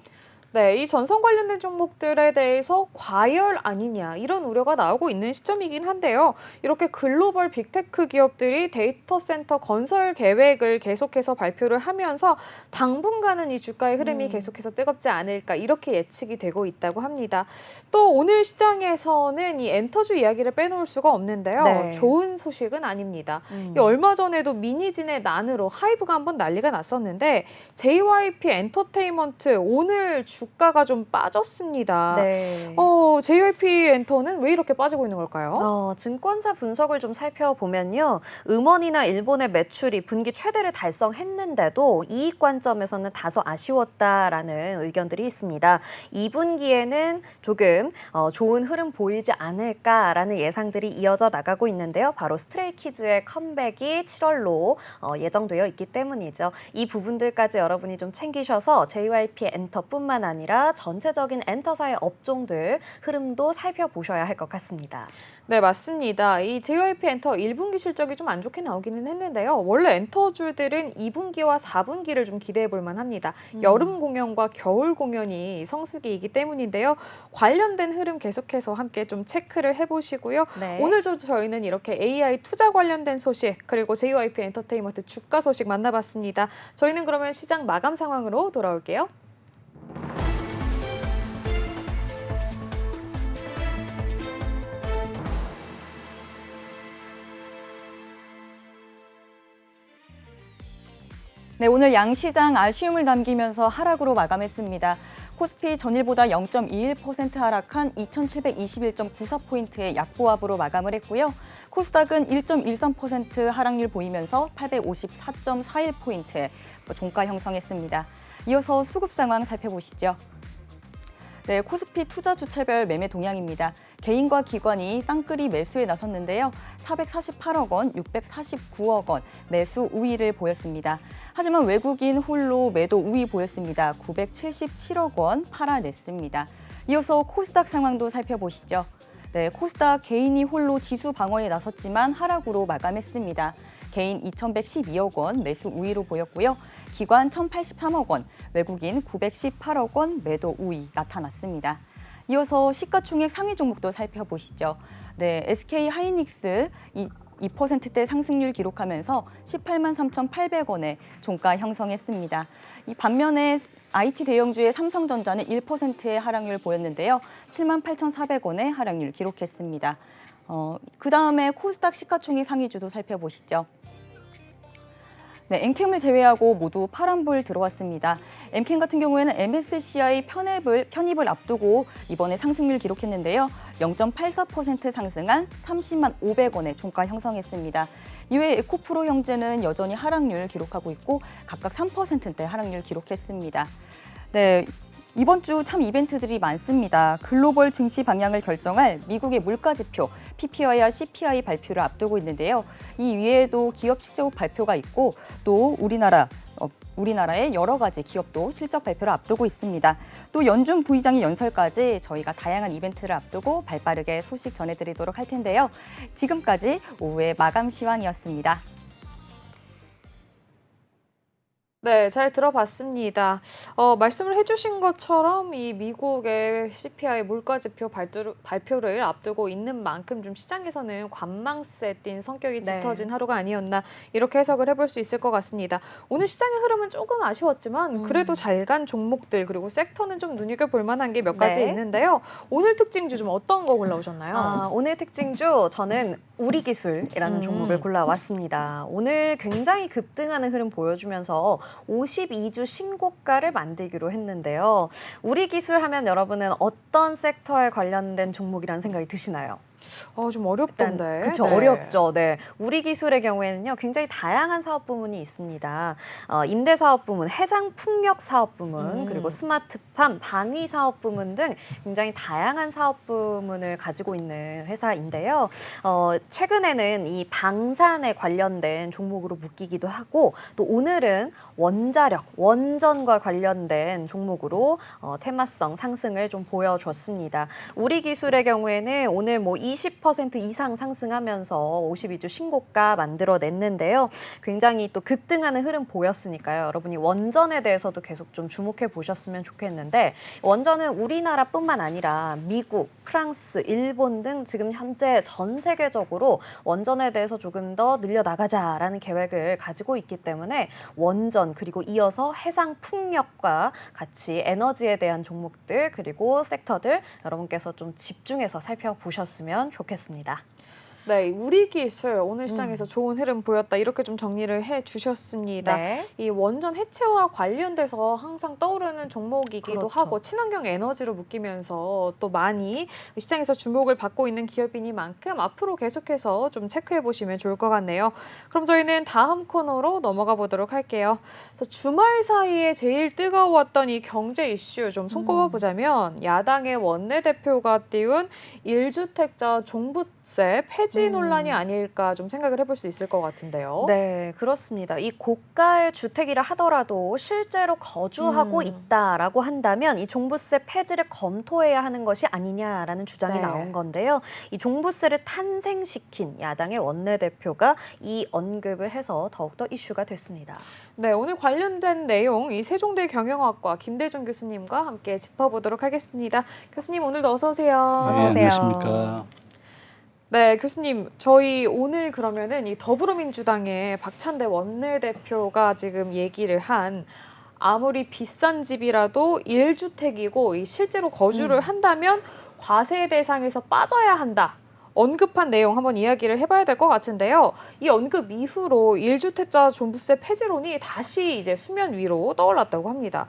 네, 이 전선 관련된 종목들에 대해서 과열 아니냐 이런 우려가 나오고 있는 시점이긴 한데요. 이렇게 글로벌 빅테크 기업들이 데이터 센터 건설 계획을 계속해서 발표를 하면서 당분간은 이 주가의 흐름이 계속해서 뜨겁지 않을까 이렇게 예측이 되고 있다고 합니다. 또 오늘 시장에서는 이 엔터주 이야기를 빼놓을 수가 없는데요. 네. 좋은 소식은 아닙니다. 이 얼마 전에도 미니진의 난으로 하이브가 한번 난리가 났었는데 JYP 엔터테인먼트 오늘 주가가 좀 빠졌습니다. 네. JYP 엔터는 왜 이렇게 빠지고 있는 걸까요? 증권사 분석을 좀 살펴보면요. 음원이나 일본의 매출이 분기 최대를 달성했는데도 이익 관점에서는 다소 아쉬웠다라는 의견들이 있습니다. 2분기에는 조금 좋은 흐름 보이지 않을까라는 예상들이 이어져 나가고 있는데요. 바로 스트레이키즈의 컴백이 7월로 예정되어 있기 때문이죠. 이 부분들까지 여러분이 좀 챙기셔서 JYP 엔터뿐만 아니라 전체적인 엔터사의 업종들 흐름도 살펴보셔야 할 것 같습니다. 네, 맞습니다. 이 JYP 엔터 1분기 실적이 좀 안 좋게 나오기는 했는데요. 원래 엔터주들은 2분기와 4분기를 좀 기대해 볼 만합니다. 여름 공연과 겨울 공연이 성수기이기 때문인데요. 관련된 흐름 계속해서 함께 좀 체크를 해보시고요. 네. 오늘 저희는 이렇게 AI 투자 관련된 소식 그리고 JYP 엔터테인먼트 주가 소식 만나봤습니다. 저희는 그러면 시장 마감 상황으로 돌아올게요. 네, 오늘 양시장 아쉬움을 남기면서 하락으로 마감했습니다. 코스피 전일보다 0.21% 하락한 2,721.94포인트의 약보합으로 마감을 했고요. 코스닥은 1.13% 하락률 보이면서 854.41포인트의 종가 형성했습니다. 이어서 수급 상황 살펴보시죠. 네, 코스피 투자 주체별 매매 동향입니다. 개인과 기관이 쌍끌이 매수에 나섰는데요. 448억 원, 649억 원 매수 우위를 보였습니다. 하지만 외국인 홀로 매도 우위 보였습니다. 977억 원 팔아냈습니다. 이어서 코스닥 상황도 살펴보시죠. 네, 코스닥 개인이 홀로 지수 방어에 나섰지만 하락으로 마감했습니다. 개인 2,112억 원 매수 우위로 보였고요. 기관 1,083억 원, 외국인 918억 원 매도 우위 나타났습니다. 이어서 시가총액 상위 종목도 살펴보시죠. 네, SK 하이닉스 2%대 상승률 기록하면서 18만 3,800원에 종가 형성했습니다. 이 반면에 IT 대형주의 삼성전자는 1%의 하락률 보였는데요. 7만 8,400원의 하락률 기록했습니다. 그다음에 코스닥 시가총액 상위주도 살펴보시죠. 네, 엠캠을 제외하고 모두 파란불 들어왔습니다. 엠캠 같은 경우에는 MSCI 편입을 앞두고 이번에 상승률 기록했는데요. 0.84% 상승한 30만 500원의 종가 형성했습니다. 이외에 에코프로 형제는 여전히 하락률 기록하고 있고 각각 3%대 하락률 기록했습니다. 네, 이번 주 참 이벤트들이 많습니다. 글로벌 증시 방향을 결정할 미국의 물가지표 PPI와 CPI 발표를 앞두고 있는데요. 이 위에도 기업 실적 발표가 있고 또 우리나라의 여러 가지 기업도 실적 발표를 앞두고 있습니다. 또 연준 부의장의 연설까지 저희가 다양한 이벤트를 앞두고 발빠르게 소식 전해드리도록 할 텐데요. 지금까지 오후의 마감 시황이었습니다. 네, 잘 들어봤습니다. 말씀을 해주신 것처럼 이 미국의 CPI 물가지표 발표를 앞두고 있는 만큼 좀 시장에서는 관망세 띈 성격이 네. 짙어진 하루가 아니었나 이렇게 해석을 해볼 수 있을 것 같습니다. 오늘 시장의 흐름은 조금 아쉬웠지만 그래도 잘 간 종목들 그리고 섹터는 좀 눈여겨볼 만한 게 몇 가지 네. 있는데요. 오늘 특징주 좀 어떤 거 골라오셨나요? 오늘 특징주 저는 우리기술이라는 종목을 골라왔습니다. 오늘 굉장히 급등하는 흐름 보여주면서 52주 신고가를 만들기로 했는데요. 우리기술 하면 여러분은 어떤 섹터에 관련된 종목이라는 생각이 드시나요? 좀 어렵던데. 그렇죠. 네. 어렵죠. 네. 우리 기술의 경우에는요, 굉장히 다양한 사업 부문이 있습니다. 임대 사업 부문, 해상 풍력 사업 부문, 그리고 스마트팜, 방위 사업 부문 등 굉장히 다양한 사업 부문을 가지고 있는 회사인데요. 최근에는 이 방산에 관련된 종목으로 묶이기도 하고, 또 오늘은 원자력, 원전과 관련된 종목으로 테마성 상승을 좀 보여줬습니다. 우리 기술의 경우에는 오늘 20% 이상 상승하면서 52주 신고가 만들어냈는데요. 굉장히 또 급등하는 흐름 보였으니까요. 여러분이 원전에 대해서도 계속 좀 주목해 보셨으면 좋겠는데 원전은 우리나라뿐만 아니라 미국, 프랑스, 일본 등 지금 현재 전 세계적으로 원전에 대해서 조금 더 늘려나가자라는 계획을 가지고 있기 때문에 원전 그리고 이어서 해상 풍력과 같이 에너지에 대한 종목들 그리고 섹터들 여러분께서 좀 집중해서 살펴보셨으면 좋겠습니다. 네, 우리 기술 오늘 시장에서 좋은 흐름 보였다 이렇게 좀 정리를 해주셨습니다. 네. 이 원전 해체와 관련돼서 항상 떠오르는 종목이기도 그렇죠. 하고 친환경 에너지로 묶이면서 또 많이 시장에서 주목을 받고 있는 기업이니만큼 앞으로 계속해서 좀 체크해 보시면 좋을 것 같네요. 그럼 저희는 다음 코너로 넘어가 보도록 할게요. 그래서 주말 사이에 제일 뜨거웠던 이 경제 이슈 좀 손꼽아 보자면 야당의 원내대표가 띄운 1주택자 종부세 폐지 폐지 논란이 아닐까 좀 생각을 해볼 수 있을 것 같은데요. 네, 그렇습니다. 이 고가의 주택이라 하더라도 실제로 거주하고 있다라고 한다면 이 종부세 폐지를 검토해야 하는 것이 아니냐라는 주장이 네. 나온 건데요. 이 종부세를 탄생시킨 야당의 원내대표가 이 언급을 해서 더욱더 이슈가 됐습니다. 네, 오늘 관련된 내용 이 세종대 경영학과 김대중 교수님과 함께 짚어보도록 하겠습니다. 교수님 오늘도 어서 오세요. 어서 오세요. 안녕하십니까. 네, 교수님 저희 오늘 그러면은 이 더불어민주당의 박찬대 원내대표가 지금 얘기를 한 아무리 비싼 집이라도 1주택이고 이 실제로 거주를 한다면 과세 대상에서 빠져야 한다. 언급한 내용 한번 이야기를 해봐야 될 것 같은데요. 이 언급 이후로 1주택자 종부세 폐지론이 다시 이제 수면 위로 떠올랐다고 합니다.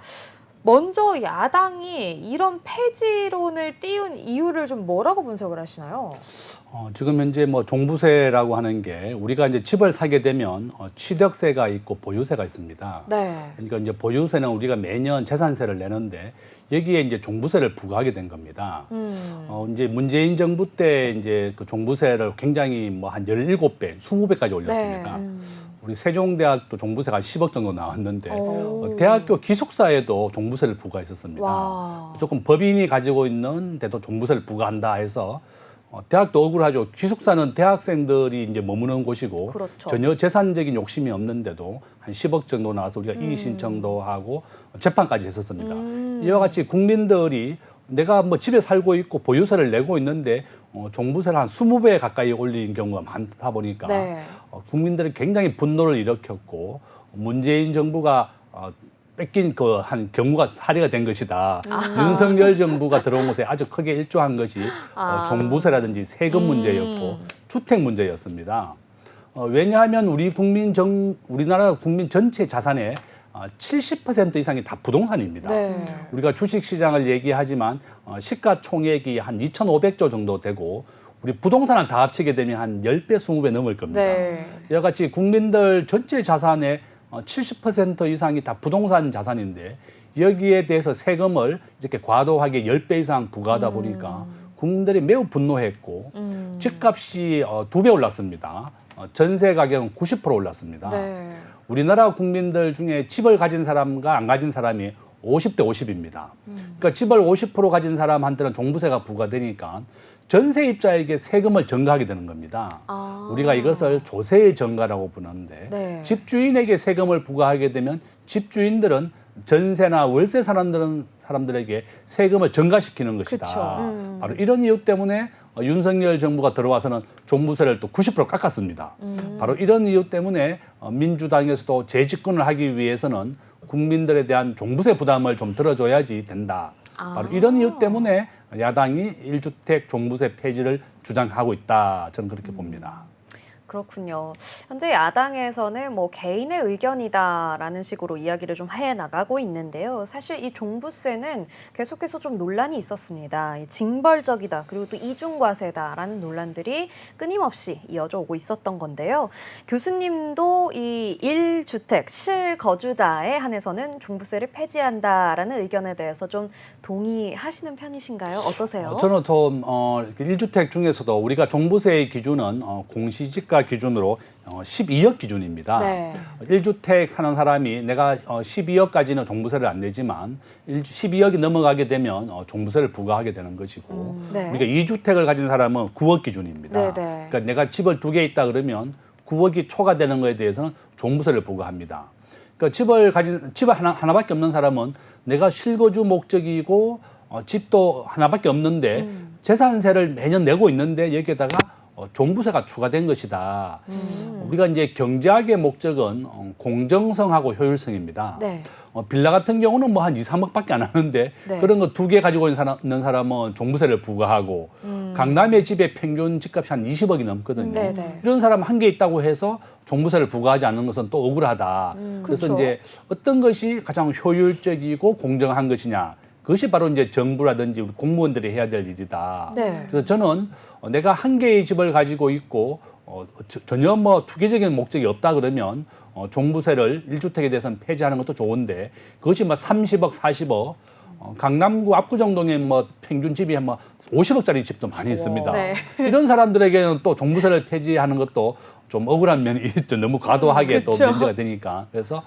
먼저 야당이 이런 폐지론을 띄운 이유를 좀 뭐라고 분석을 하시나요? 지금 현재 뭐 종부세라고 하는 게 우리가 이제 집을 사게 되면 취득세가 있고 보유세가 있습니다. 네. 그러니까 이제 보유세는 우리가 매년 재산세를 내는데 여기에 이제 종부세를 부과하게 된 겁니다. 이제 문재인 정부 때 이제 그 종부세를 굉장히 뭐 한 17배, 20배까지 올렸습니다. 네. 우리 세종대학도 종부세가 한 10억 정도 나왔는데 오. 대학교 기숙사에도 종부세를 부과했었습니다. 와. 무조건 법인이 가지고 있는 데도 종부세를 부과한다 해서 대학도 억울하죠. 기숙사는 대학생들이 이제 머무는 곳이고 그렇죠. 전혀 재산적인 욕심이 없는데도 한 10억 정도 나와서 우리가 이의 신청도 하고 재판까지 했었습니다. 이와 같이 국민들이 내가 뭐 집에 살고 있고 보유세를 내고 있는데 종부세를 한 20배 가까이 올린 경우가 많다 보니까 네. 국민들이 굉장히 분노를 일으켰고 문재인 정부가 뺏긴 그 한 경우가 사례가 된 것이다. 윤석열 정부가 들어온 것에 아주 크게 일조한 것이 종부세라든지 세금 문제였고 주택 문제였습니다. 왜냐하면 우리나라 국민 전체 자산의 70% 이상이 다 부동산입니다. 네. 우리가 주식시장을 얘기하지만 시가총액이 한 2,500조 정도 되고 우리 부동산을 다 합치게 되면 한 10배, 20배 넘을 겁니다. 네. 이와 같이 국민들 전체 자산의 70% 이상이 다 부동산 자산인데 여기에 대해서 세금을 이렇게 과도하게 10배 이상 부과하다 보니까 국민들이 매우 분노했고 집값이 2배 올랐습니다. 전세 가격은 90% 올랐습니다. 네. 우리나라 국민들 중에 집을 가진 사람과 안 가진 사람이 50대 50입니다. 그러니까 집을 50% 가진 사람한테는 종부세가 부과되니까 전세입자에게 세금을 전가하게 되는 겁니다. 우리가 이것을 조세의 전가라고 부르는데 네. 집주인에게 세금을 부과하게 되면 집주인들은 전세나 월세 사람들에게 세금을 전가시키는 것이다. 그쵸. 바로 이런 이유 때문에 윤석열 정부가 들어와서는 종부세를 또 90% 깎았습니다. 바로 이런 이유 때문에 민주당에서도 재집권을 하기 위해서는 국민들에 대한 종부세 부담을 좀 들어줘야지 된다. 바로 이런 이유 때문에 야당이 1주택 종부세 폐지를 주장하고 있다. 저는 그렇게 봅니다. 그렇군요. 현재 야당에서는 뭐 개인의 의견이다라는 식으로 이야기를 좀 해나가고 있는데요. 사실 이 종부세는 계속해서 좀 논란이 있었습니다. 징벌적이다 그리고 또 이중과세다라는 논란들이 끊임없이 이어져 오고 있었던 건데요. 교수님도 이 1주택 실거주자에 한해서는 종부세를 폐지한다라는 의견에 대해서 좀 동의하시는 편이신가요? 어떠세요? 저는 좀 1주택 중에서도 우리가 종부세의 기준은 공시지가 기준으로 12억 기준입니다. 네. 1주택 하는 사람이 내가 12억까지는 종부세를 안 내지만 12억이 넘어가게 되면 종부세를 부과하게 되는 것이고 네. 우리가 2주택을 가진 사람은 9억 기준입니다. 네, 네. 그러니까 내가 집을 2개 있다 그러면 9억이 초과되는 것에 대해서는 종부세를 부과합니다. 그러니까 집을 하나밖에 없는 사람은 내가 실거주 목적이고 집도 하나밖에 없는데 재산세를 매년 내고 있는데 여기에다가 종부세가 추가된 것이다. 우리가 이제 경제학의 목적은 공정성하고 효율성입니다. 네. 빌라 같은 경우는 뭐 한 2, 3억밖에 안 하는데 네. 그런 거 2개 가지고 있는 사람은 종부세를 부과하고 강남의 집의 평균 집값이 한 20억이 넘거든요. 네, 네. 이런 사람 한 개 있다고 해서 종부세를 부과하지 않는 것은 또 억울하다. 그래서 그렇죠. 이제 어떤 것이 가장 효율적이고 공정한 것이냐. 그것이 바로 이제 정부라든지 우리 공무원들이 해야 될 일이다. 네. 그래서 저는 내가 한 개의 집을 가지고 있고 전혀 뭐 투기적인 목적이 없다 그러면 종부세를 1주택에 대해서는 폐지하는 것도 좋은데 그것이 뭐 30억, 40억 강남구 압구정동에 뭐 평균 집이 뭐 50억짜리 집도 많이 있습니다. 네. 이런 사람들에게는 또 종부세를 폐지하는 것도 좀 억울한 면이 있죠. 너무 과도하게 또 그쵸. 문제가 되니까. 그래서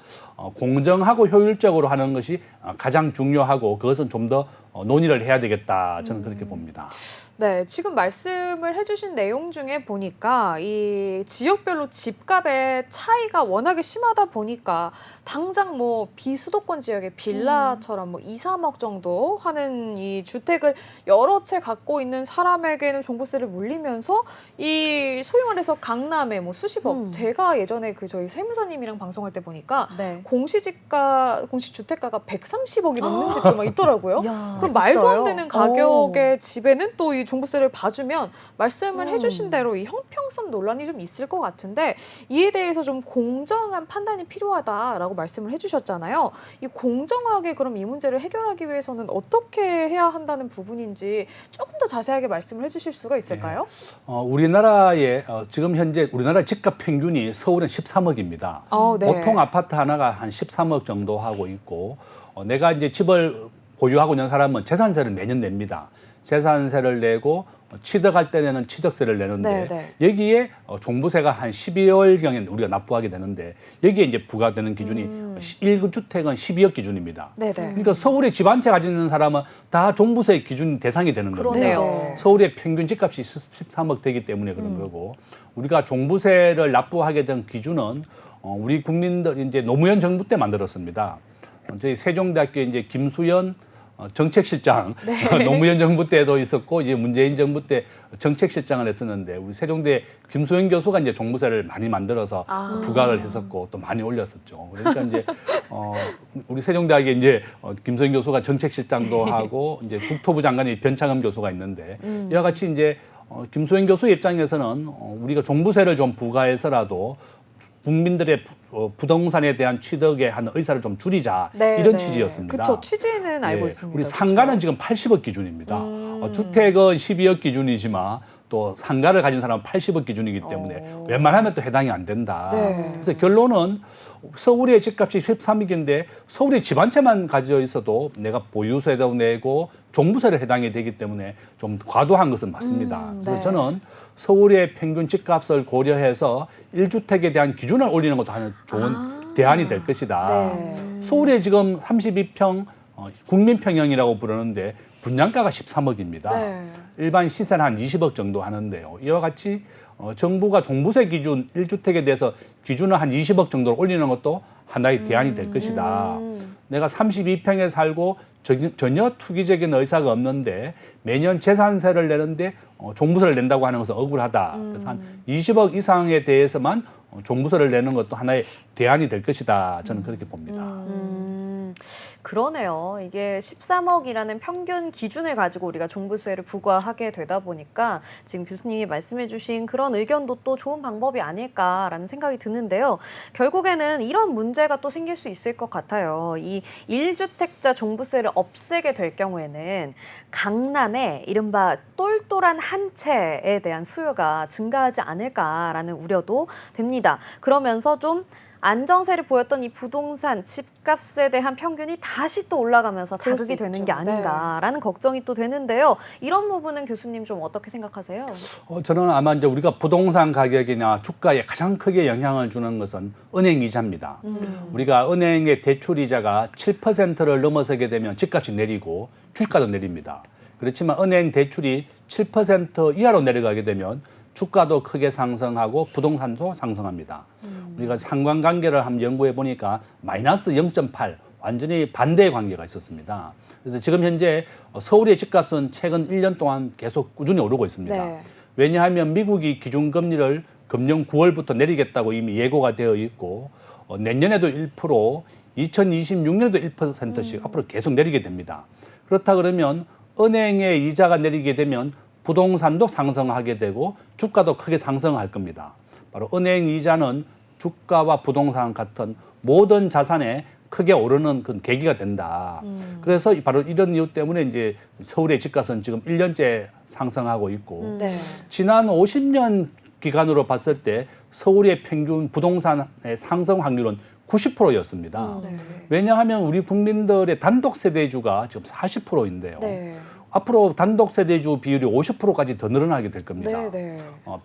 공정하고 효율적으로 하는 것이 가장 중요하고 그것은 좀 더 논의를 해야 되겠다. 저는 그렇게 봅니다. 네, 지금 말씀을 해주신 내용 중에 보니까 이 지역별로 집값의 차이가 워낙에 심하다 보니까 당장 뭐 비수도권 지역의 빌라처럼 뭐 2, 3억 정도 하는 이 주택을 여러 채 갖고 있는 사람에게는 종부세를 물리면서 이 소위 말해서 강남에 뭐 수십억, 제가 예전에 그 저희 세무사님이랑 방송할 때 보니까 네. 공시주택가가 130억이 넘는 집도 막 있더라고요. 야, 그럼 말도 안 있어요? 되는 가격의 집에는 또 이 종부세를 봐주면 말씀을 음. 해주신 대로 이 형평성 논란이 좀 있을 것 같은데 이에 대해서 좀 공정한 판단이 필요하다라고 말씀을 해주셨잖아요. 이 공정하게 그럼 이 문제를 해결하기 위해서는 어떻게 해야 한다는 부분인지 조금 더 자세하게 말씀을 해주실 수가 있을까요? 우리나라의 지금 현재 우리나라 집값 평균이 서울은 13억입니다. 네. 보통 아파트 하나가 한 13억 정도 하고 있고 내가 이제 집을 보유하고 있는 사람은 재산세를 매년 냅니다. 재산세를 내고 취득할 때는 취득세를 내는데 네. 여기에 종부세가 한 12월경에 우리가 납부하게 되는데 여기에 이제 부과되는 기준이 1주택은 12억 기준입니다. 네네. 그러니까 서울에 집 한 채 가지는 사람은 다 종부세 기준 대상이 되는 겁니다. 그러네요. 네. 서울의 평균 집값이 13억 되기 때문에 그런 거고 우리가 종부세를 납부하게 된 기준은 우리 국민들 이제 노무현 정부 때 만들었습니다. 저희 세종대학교 이제 김수현 정책실장 노무현 정부 때도 있었고 이제 문재인 정부 때 정책실장을 했었는데 우리 세종대 김수현 교수가 이제 종부세를 많이 만들어서 부과를 했었고 또 많이 올렸었죠. 그러니까 이제 우리 세종대학에 이제 김수현 교수가 정책실장도 하고 이제 국토부 장관이 변창흠 교수가 있는데 이와 같이 이제 김수현 교수 입장에서는 우리가 종부세를 좀 부과해서라도 국민들의 부동산에 대한 취득에 한 의사를 좀 줄이자 이런 취지였습니다. 그렇죠. 취지는 알고 있습니다. 우리 상가는 지금 80억 기준입니다. 주택은 12억 기준이지만 또 상가를 가진 사람은 80억 기준이기 때문에 웬만하면 또 해당이 안 된다. 네. 그래서 결론은 서울의 집값이 13억인데 서울에 집 한 채만 가져 있어도 내가 보유세도 내고 종부세를 해당이 되기 때문에 좀 과도한 것은 맞습니다. 네. 그래서 저는 서울의 평균 집값을 고려해서 1주택에 대한 기준을 올리는 것도 하나 좋은 대안이 될 것이다. 네. 서울에 지금 32평 국민평형이라고 부르는데 분양가가 13억입니다. 네. 일반 시세는 한 20억 정도 하는데요. 이와 같이 정부가 종부세 기준 1주택에 대해서 기준을 한 20억 정도로 올리는 것도 하나의 대안이 될 것이다. 내가 32평에 살고 전혀 투기적인 의사가 없는데 매년 재산세를 내는데 종부세를 낸다고 하는 것은 억울하다. 그래서 한 20억 이상에 대해서만 종부세를 내는 것도 하나의 대안이 될 것이다. 저는 그렇게 봅니다. 그러네요. 이게 13억이라는 평균 기준을 가지고 우리가 종부세를 부과하게 되다 보니까 지금 교수님이 말씀해 주신 그런 의견도 또 좋은 방법이 아닐까라는 생각이 드는데요. 결국에는 이런 문제가 또 생길 수 있을 것 같아요. 이 1주택자 종부세를 없애게 될 경우에는 강남에 이른바 똘똘한 한 채에 대한 수요가 증가하지 않을까라는 우려도 됩니다. 그러면서 좀 안정세를 보였던 이 부동산 집값에 대한 평균이 다시 또 올라가면서 그럴 수 자극이 되는 있죠. 게 아닌가라는 걱정이 또 되는데요. 이런 부분은 교수님 좀 어떻게 생각하세요? 저는 아마 이제 우리가 부동산 가격이나 주가에 가장 크게 영향을 주는 것은 은행 이자입니다. 우리가 은행의 대출 이자가 7%를 넘어서게 되면 집값이 내리고 주가도 내립니다. 그렇지만 은행 대출이 7% 이하로 내려가게 되면 주가도 크게 상승하고 부동산도 상승합니다. 우리가 상관관계를 한번 연구해 보니까 마이너스 0.8 완전히 반대의 관계가 있었습니다. 그래서 지금 현재 서울의 집값은 최근 1년 동안 계속 꾸준히 오르고 있습니다. 네. 왜냐하면 미국이 기준금리를 금년 9월부터 내리겠다고 이미 예고가 되어 있고 내년에도 1%, 2026년에도 1%씩 앞으로 계속 내리게 됩니다. 그렇다 그러면 은행의 이자가 내리게 되면 부동산도 상승하게 되고 주가도 크게 상승할 겁니다. 바로 은행 이자는 주가와 부동산 같은 모든 자산에 크게 오르는 그 계기가 된다. 그래서 바로 이런 이유 때문에 이제 서울의 집값은 지금 1년째 상승하고 있고 네. 지난 50년 기간으로 봤을 때 서울의 평균 부동산의 상승 확률은 90%였습니다. 왜냐하면 우리 국민들의 단독 세대주가 지금 40%인데요. 네. 앞으로 단독 세대주 비율이 50%까지 더 늘어나게 될 겁니다. 네, 네.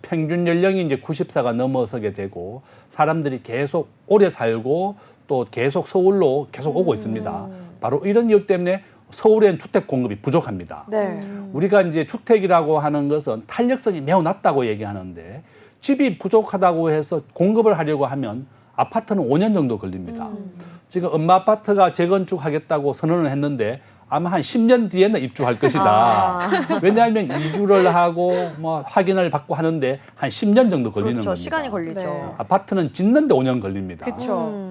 평균 연령이 이제 94가 넘어서게 되고 사람들이 계속 오래 살고 또 계속 서울로 계속 오고 있습니다. 바로 이런 이유 때문에 서울엔 주택 공급이 부족합니다. 네. 우리가 이제 주택이라고 하는 것은 탄력성이 매우 낮다고 얘기하는데 집이 부족하다고 해서 공급을 하려고 하면 아파트는 5년 정도 걸립니다. 지금 엄마 아파트가 재건축하겠다고 선언을 했는데 아마 한 10년 뒤에는 입주할 것이다. 왜냐하면 이주를 하고 뭐 확인을 받고 하는데 한 10년 정도 걸리는 그렇죠. 겁니다. 시간이 걸리죠. 네. 아파트는 짓는데 5년 걸립니다. 그렇죠.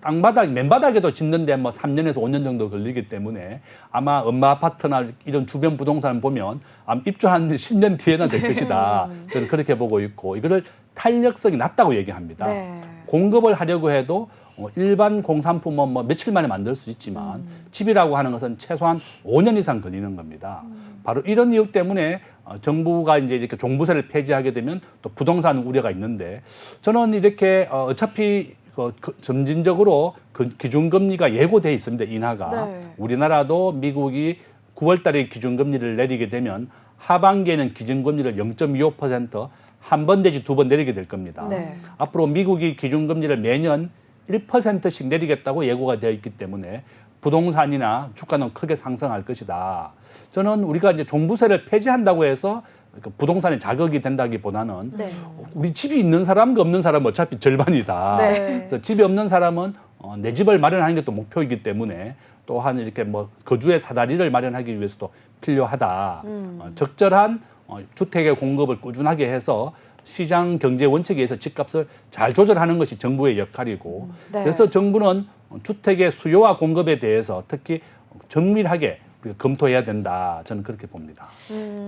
땅바닥, 맨바닥에도 짓는데 뭐 3년에서 5년 정도 걸리기 때문에 아마 엄마 아파트나 이런 주변 부동산을 보면 아마 입주한 10년 뒤에는 될 것이다. 저는 그렇게 보고 있고 이거를 탄력성이 낮다고 얘기합니다. 네. 공급을 하려고 해도 일반 공산품은 뭐 며칠 만에 만들 수 있지만 집이라고 하는 것은 최소한 5년 이상 걸리는 겁니다. 바로 이런 이유 때문에 정부가 이제 이렇게 종부세를 폐지하게 되면 또 부동산 우려가 있는데 저는 이렇게 어차피 점진적으로 기준금리가 예고돼 있습니다. 인하가. 네. 우리나라도 미국이 9월 달에 기준금리를 내리게 되면 하반기에는 기준금리를 0.25% 한 번 내지 두 번 내리게 될 겁니다. 네. 앞으로 미국이 기준금리를 매년 1%씩 내리겠다고 예고가 되어 있기 때문에 부동산이나 주가는 크게 상승할 것이다. 저는 우리가 이제 종부세를 폐지한다고 해서 부동산에 자극이 된다기보다는 네. 우리 집이 있는 사람과 없는 사람은 어차피 절반이다. 네. 그래서 집이 없는 사람은 내 집을 마련하는 게 또 목표이기 때문에 또한 이렇게 뭐 거주의 사다리를 마련하기 위해서도 필요하다. 적절한 주택의 공급을 꾸준하게 해서 시장 경제 원칙에 의해서 집값을 잘 조절하는 것이 정부의 역할이고 네. 그래서 정부는 주택의 수요와 공급에 대해서 특히 정밀하게 우리가 검토해야 된다. 저는 그렇게 봅니다.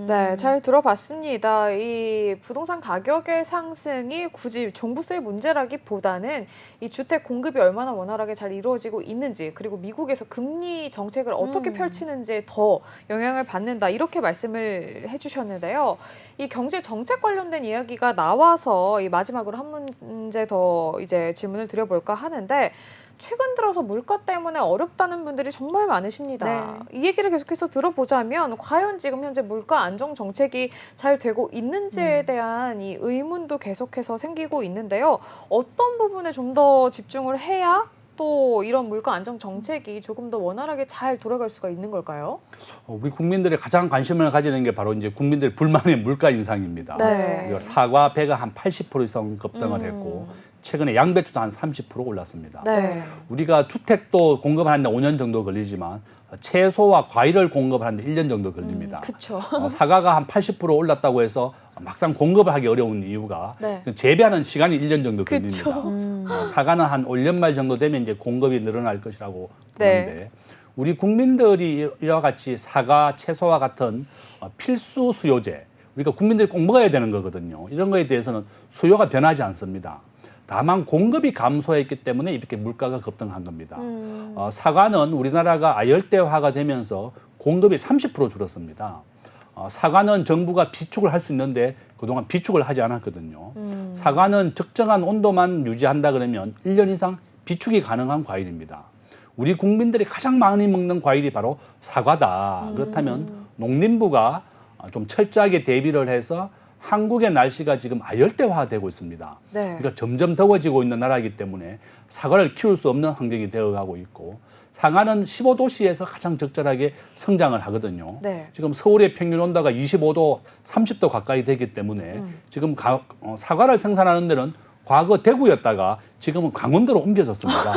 네, 잘 들어봤습니다. 이 부동산 가격의 상승이 굳이 종부세 문제라기보다는 이 주택 공급이 얼마나 원활하게 잘 이루어지고 있는지 그리고 미국에서 금리 정책을 어떻게 펼치는지에 더 영향을 받는다 이렇게 말씀을 해주셨는데요. 이 경제 정책 관련된 이야기가 나와서 이 마지막으로 한 문제 더 이제 질문을 드려볼까 하는데. 최근 들어서 물가 때문에 어렵다는 분들이 정말 많으십니다. 이 얘기를 계속해서 들어보자면 과연 지금 현재 물가 안정 정책이 잘 되고 있는지에 대한 이 의문도 계속해서 생기고 있는데요. 어떤 부분에 좀 더 집중을 해야 또 이런 물가 안정 정책이 조금 더 원활하게 잘 돌아갈 수가 있는 걸까요? 우리 국민들이 가장 관심을 가지는 게 바로 이제 국민들 불만의 물가 인상입니다. 네. 사과, 배가 한 80% 이상 급등을 했고 최근에 양배추도 한 30% 올랐습니다. 네. 우리가 주택도 공급하는데 5년 정도 걸리지만 채소와 과일을 공급하는데 1년 정도 걸립니다. 그렇죠. 사과가 한 80% 올랐다고 해서 막상 공급을 하기 어려운 이유가 네. 재배하는 시간이 1년 정도 그쵸. 걸립니다. 사과는 한 올 연말 정도 되면 이제 공급이 늘어날 것이라고 네. 보는데 우리 국민들이 이와 같이 사과, 채소와 같은 필수 수요재 우리가 국민들이 꼭 먹어야 되는 거거든요. 이런 거에 대해서는 수요가 변하지 않습니다. 다만 공급이 감소했기 때문에 이렇게 물가가 급등한 겁니다. 사과는 우리나라가 아열대화가 되면서 공급이 30% 줄었습니다. 사과는 정부가 비축을 할 수 있는데 그동안 비축을 하지 않았거든요. 사과는 적정한 온도만 유지한다 그러면 1년 이상 비축이 가능한 과일입니다. 우리 국민들이 가장 많이 먹는 과일이 바로 사과다. 그렇다면 농림부가 좀 철저하게 대비를 해서 한국의 날씨가 지금 아열대화되고 있습니다. 네. 그러니까 점점 더워지고 있는 나라이기 때문에 사과를 키울 수 없는 환경이 되어가고 있고 사과는 15도씨에서 가장 적절하게 성장을 하거든요. 네. 지금 서울의 평균 온도가 25도, 30도 가까이 되기 때문에 지금 사과를 생산하는 데는 과거 대구였다가 지금은 강원도로 옮겨졌습니다.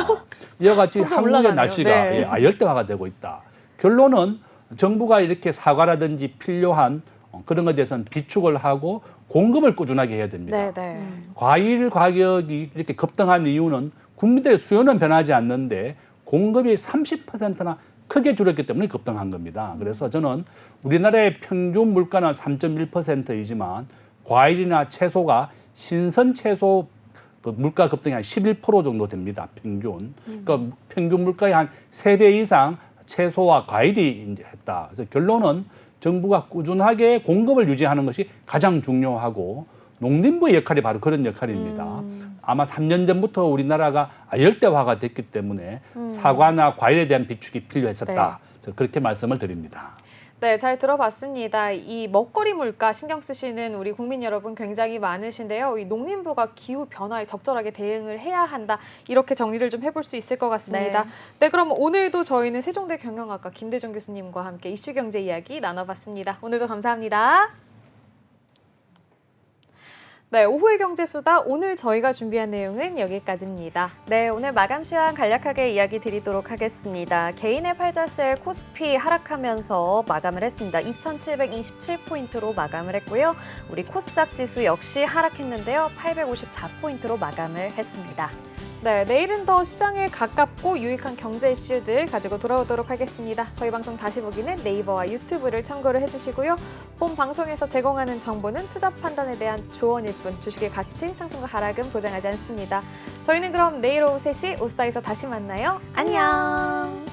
이와 같이 점점 한국의 올라가네요. 날씨가 네. 아열대화가 되고 있다. 결론은 정부가 이렇게 사과라든지 필요한 그런 것에 대해서는 비축을 하고 공급을 꾸준하게 해야 됩니다. 네, 네. 과일 가격이 이렇게 급등한 이유는 국민들의 수요는 변하지 않는데 공급이 30%나 크게 줄었기 때문에 급등한 겁니다. 그래서 저는 우리나라의 평균 물가는 3.1%이지만 과일이나 채소가 신선 채소 그 물가 급등이 한 11% 정도 됩니다. 평균. 그러니까 평균 물가의 한 3배 이상 채소와 과일이 이제 했다. 그래서 결론은 정부가 꾸준하게 공급을 유지하는 것이 가장 중요하고 농림부의 역할이 바로 그런 역할입니다. 아마 3년 전부터 우리나라가 열대화가 됐기 때문에 사과나 과일에 대한 비축이 필요했었다. 저는 그렇게 말씀을 드립니다. 네, 잘 들어봤습니다. 이 먹거리 물가 신경 쓰시는 우리 국민 여러분 굉장히 많으신데요. 이 농림부가 기후 변화에 적절하게 대응을 해야 한다. 이렇게 정리를 좀 해볼 수 있을 것 같습니다. 네, 그럼 오늘도 저희는 세종대 경영학과 김대중 교수님과 함께 이슈 경제 이야기 나눠봤습니다. 오늘도 감사합니다. 네, 오후의 경제수다. 오늘 저희가 준비한 내용은 여기까지입니다. 네, 오늘 마감 시황 간략하게 이야기 드리도록 하겠습니다. 개인의 팔자세 코스피 하락하면서 마감을 했습니다. 2,727포인트로 마감을 했고요. 우리 코스닥 지수 역시 하락했는데요. 854포인트로 마감을 했습니다. 네, 내일은 더 시장에 가깝고 유익한 경제 이슈들 가지고 돌아오도록 하겠습니다. 저희 방송 다시 보기는 네이버와 유튜브를 참고를 해주시고요. 본 방송에서 제공하는 정보는 투자 판단에 대한 조언일 뿐 주식의 가치, 상승과 하락은 보장하지 않습니다. 저희는 그럼 내일 오후 3시 오스다에서 다시 만나요. 안녕.